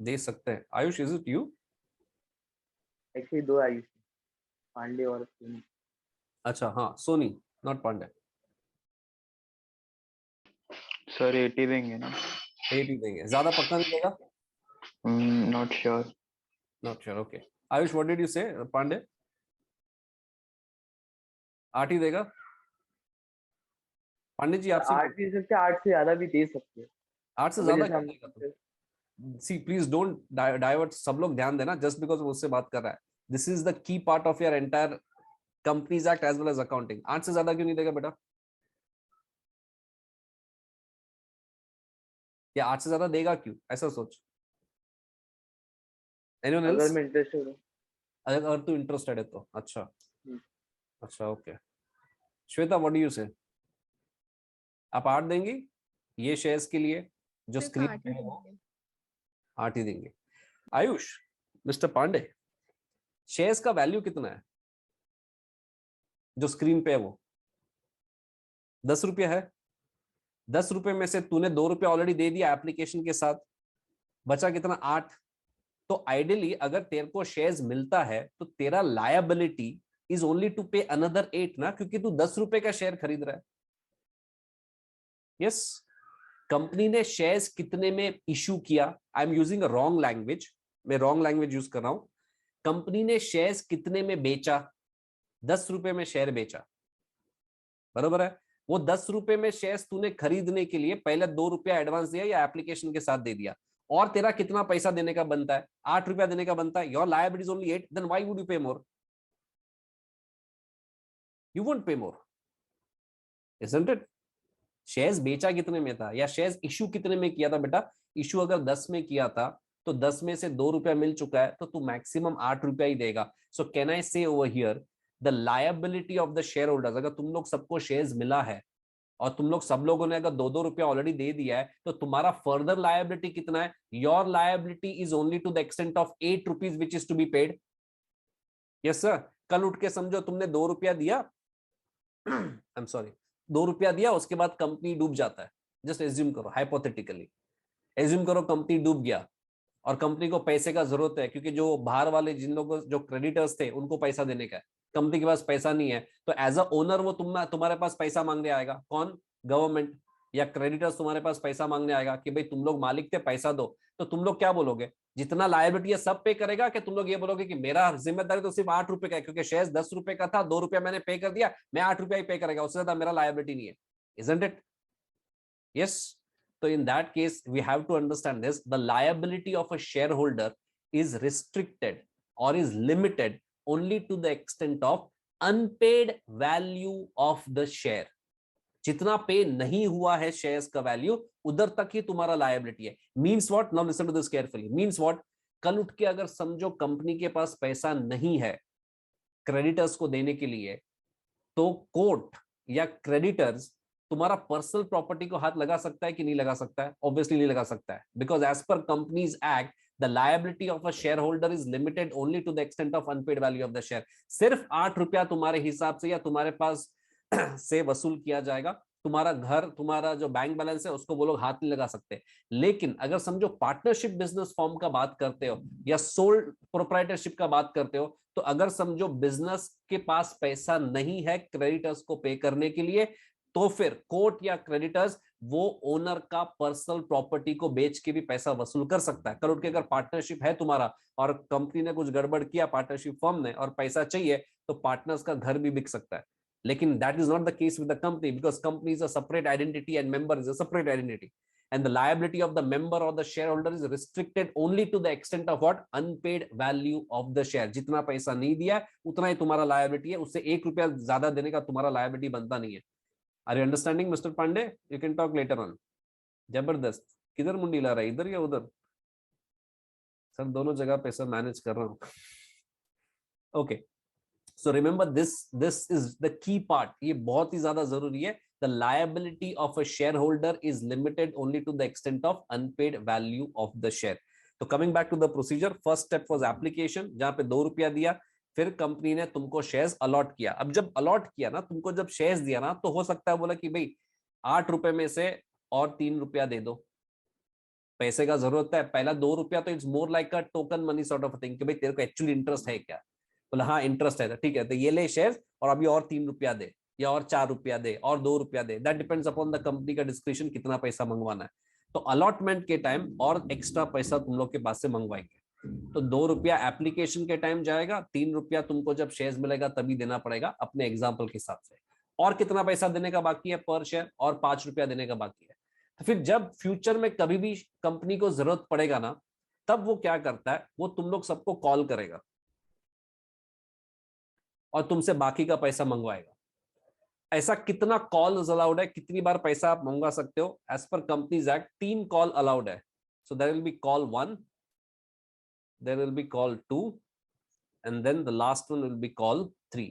दे सकते हैं। Ayush, is it you? Actually 2 I, Pandey और सोनी। अच्छा हाँ, सोनी, नॉट पांडे। सर 80 देंगे ना? 8 ही देंगे, ज्यादा पक्का नहीं देगा? Not sure. Not sure, okay. Ayush, what did you से? पांडे 8 ही देगा? पांडे जी आपसे 8 दे सकते, 8 से ज्यादा भी दे सकते हैं। 8 से अगर ज्यादा जैसे क्या हम देगा तुम? सी प्लीज डोंट डाइवर्ट, सब लोग ध्यान देना, जस्ट बिकॉज मुझसे बात कर रहा है, this is the key part of your entire companies act as well as accounting. 8 से ज्यादा क्यों नहीं देगा बेटा? या 8 से ज्यादा देगा क्यों, ऐसा सोच। एनीवन अगर एल्स? मैं इंटरेस्टेड हूँ। अगर तू इंटरेस्टेड है तो अच्छा। हम्म। अच्छा okay. Shweta, what do you से? आप 8 देंगी ये शेयर्स के लिए जो सिर्फ स्क्रीन 8 पे ही है वो? देंगे। 8 ही देंगे। आयुष, मिस्टर पांडे, शेयर्स का वैल्यू कितना है जो स्क्रीन पे है वो? 10 रुपया है। 10 रुपए में से तूने 2 रुपया ऑलरेडी दे दिया एप्लीकेशन के साथ, बचा कितना? 8। तो आइडियली अगर तेरे को शेयर्स मिलता है तो तेरा लायबिलिटी इज ओनली टू पे अनदर 8 ना, क्योंकि तू 10 रुपए का शेयर खरीद रहा है। यस, कंपनी ने शेयर्स कितने में इशू किया, I am using a wrong language, मैं रॉन्ग लैंग्वेज यूज कर रहा हूं। कंपनी ने शेयर्स कितने में बेचा? 10 रुपए में शेयर बेचा, बरोबर है? वो 10 रुपए में शेयर्स तूने खरीदने के लिए पहले 2 रुपया एडवांस दिया या एप्लीकेशन के साथ दे दिया, और तेरा कितना पैसा देने का बनता है? 8 रुपया देने का बनता है। Your liability is only 8, then why would you pay more? You won't पे मोर, इजंट इट? शेयर्स बेचा कितने में था, या शेयर्स इशू कितने में किया था बेटा? इशू अगर 10 में किया था तो 10 में से 2 रुपया मिल चुका है, तो तू मैक्सिमम 8 रुपया ही देगा। सो कैन आई से over here the liability of the share holders, अगर तुम लोग सबको शेयर्स मिला है और तुम लोग सब लोगों ने अगर 2-2 रुपया ऑलरेडी दे दिया है, तो तुम्हारा फर्दर लायबिलिटी कितना है? Your liability is only to the extent of 8 rupees which is to be paid. Yes sir. कल उठ के समझो तुमने 2 रुपया दिया, आई एम सॉरी, 2 रुपया दिया, उसके बाद कंपनी डूब जाता है। जस्ट एज्यूम करो, हाइपोथेटिकली एज्यूम करो कंपनी डूब गया और कंपनी को पैसे का जरूरत है, क्योंकि जो बाहर वाले जिन लोगों जो क्रेडिटर्स थे उनको पैसा देने का है, कंपनी के पास पैसा नहीं है, तो एज अ ओनर वो तुम्हारे पास पैसा मांगने आएगा। कौन? गवर्नमेंट या क्रेडिटर्स तुम्हारे पास पैसा मांगने आएगा कि भाई तुम लोग मालिक थे, पैसा दो। तो तुम लोग क्या बोलोगे? जितना लायबिलिटी है सब पे करेगा, कि तुम लोग ये बोलोगे कि मेरा जिम्मेदारी तो सिर्फ 8 रुपए का है, क्योंकि शेयर 10 रुपए का था, 2 रुपया मैंने पे कर दिया, मैं 8 रुपया ही पे करेगा, उससे ज्यादा मेरा लायबिलिटी नहीं है। Isn't it? Yes. So in that case, we have to understand this: the liability of a shareholder is restricted or is limited only to the extent of unpaid value of the share. जितना पे नहीं हुआ है shares का value, उधर तक ही तुम्हारा liability है। Means what? Now listen to this carefully. Means what? कल उठ के अगर समझो कंपनी के पास पैसा नहीं है क्रेडिटर्स को देने के लिए, तो कोर्ट या क्रेडिटर्स तुम्हारा पर्सनल प्रॉपर्टी को हाथ लगा सकता है कि नहीं लगा सकता है? ऑब्वियसली नहीं लगा सकता है, because as per companies act the liability of a share holder is limited only to the extent of unpaid value of the share. सिर्फ 8 रुपया तुम्हारे हिसाब से या तुम्हारे पास से वसूल किया जाएगा। तुम्हारा घर, तुम्हारा जो बैंक बैलेंस है, उसको वो लोग हाथ नहीं लगा सकते। लेकिन अगर समझो पार्टनरशिप बिजनेस फॉर्म का बात करते हो या सोल प्रोप्राइटरशिप का बात करते हो, तो अगर समझो बिजनेस के पास पैसा नहीं है क्रेडिटर्स को पे करने के लिए, तो फिर कोर्ट या क्रेडिटर्स वो ओनर का पर्सनल प्रॉपर्टी को बेच के भी पैसा वसूल कर सकता है। कल उठ के अगर पार्टनरशिप है तुम्हारा और कंपनी ने कुछ गड़बड़ किया पार्टनरशिप फर्म ने और पैसा चाहिए, तो पार्टनर्स का घर भी बिक सकता है। लेकिन that is not the case with the company, because company is a separate identity and member is a separate identity, and the liability of the member or the shareholder is restricted only to the extent of what? Unpaid value of the share. जितना पैसा नहीं दिया उतना ही तुम्हारा liability है, उससे 1 रुपया ज्यादा देने का तुम्हारा लायबिलिटी बनता नहीं है। Are you understanding, Mr. Pandey? You can talk later on. जबरदस्त। किधर मुंडी ला रहा है, इधर या उधर? सर दोनों जगह पे सर मैनेज कर रहा हूँ। Okay, so remember this is the key part, ये बहुत ही ज्यादा जरूरी है. The liability of a share holder is limited only to the extent of unpaid value of the share. तो coming back to the procedure, first step was application, जहां पे 2 रुपया दिया. फिर कंपनी ने तुमको शेयर्स अलॉट किया. अब जब अलॉट किया ना, तुमको जब शेयर्स दिया ना, तो हो सकता है बोला कि भाई 8 रुपए में से और 3 रुपया दे दो. पैसे का जरूरत है, पहला 2 रुपया तो it's more like a token money sort of thing कि भाई तेरे को एक्चुअली इंटरेस्ट है क्या. बोला हाँ इंटरेस्ट है, ठीक है, तो ये ले शेयर और अभी और 3 रुपया दे, या और 4 रुपया दे, और 2 रुपया दे. That depends upon the company का डिस्क्रिप्शन कितना पैसा मंगवाना है. तो अलॉटमेंट के टाइम और एक्स्ट्रा पैसा तुम लोग के पास से मंगवाएंगे. तो 2 रुपया एप्लीकेशन के टाइम जाएगा, 3 रुपया तुमको जब शेयर्स मिलेगा तभी देना पड़ेगा अपने एग्जाम्पल के हिसाब से. और कितना पैसा देने का बाकी है पर शेयर, और 5 रुपया देने का बाकी है. तो फिर जब फ्यूचर में कभी भी कंपनी को जरूरत पड़ेगा ना, तब वो क्या करता है, वो तुम लोग सबको कॉल करेगा और तुमसे बाकी का पैसा मंगवाएगा. ऐसा कितना कॉल अलाउड है, कितनी बार पैसा आप मंगवा सकते हो? As per companies act 3 call allowed है. So there will be call 1, there will be call 2, and then the last one will be call 3.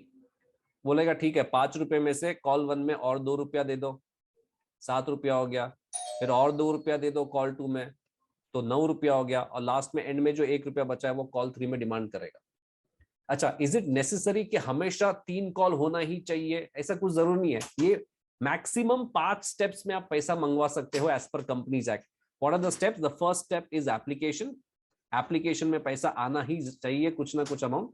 बोलेगा ठीक है, 5 रुपए में से कॉल 1 में और 2 रुपया दे दो, 7 रुपया हो गया. फिर और 2 रुपया दे दो कॉल 2 में, तो 9 रुपया हो गया. और लास्ट में एंड में जो 1 रुपया बचा है वो कॉल 3 में डिमांड करेगा. अच्छा, इज इट नेसेसरी कि हमेशा 3 कॉल होना ही चाहिए? ऐसा कुछ जरूर नहीं है. ये मैक्सिमम 5 स्टेप्स में आप पैसा मंगवा सकते हो as per companies act. What are the steps? The first step is application. Application में पैसा आना ही चाहिए, कुछ ना कुछ अमाउंट.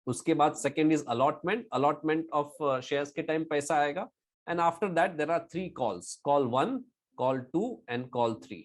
उसके बाद second is allotment. Allotment of shares के टाइम पैसा आएगा. And after that there are 3 calls, call 1, call 2 and call 3.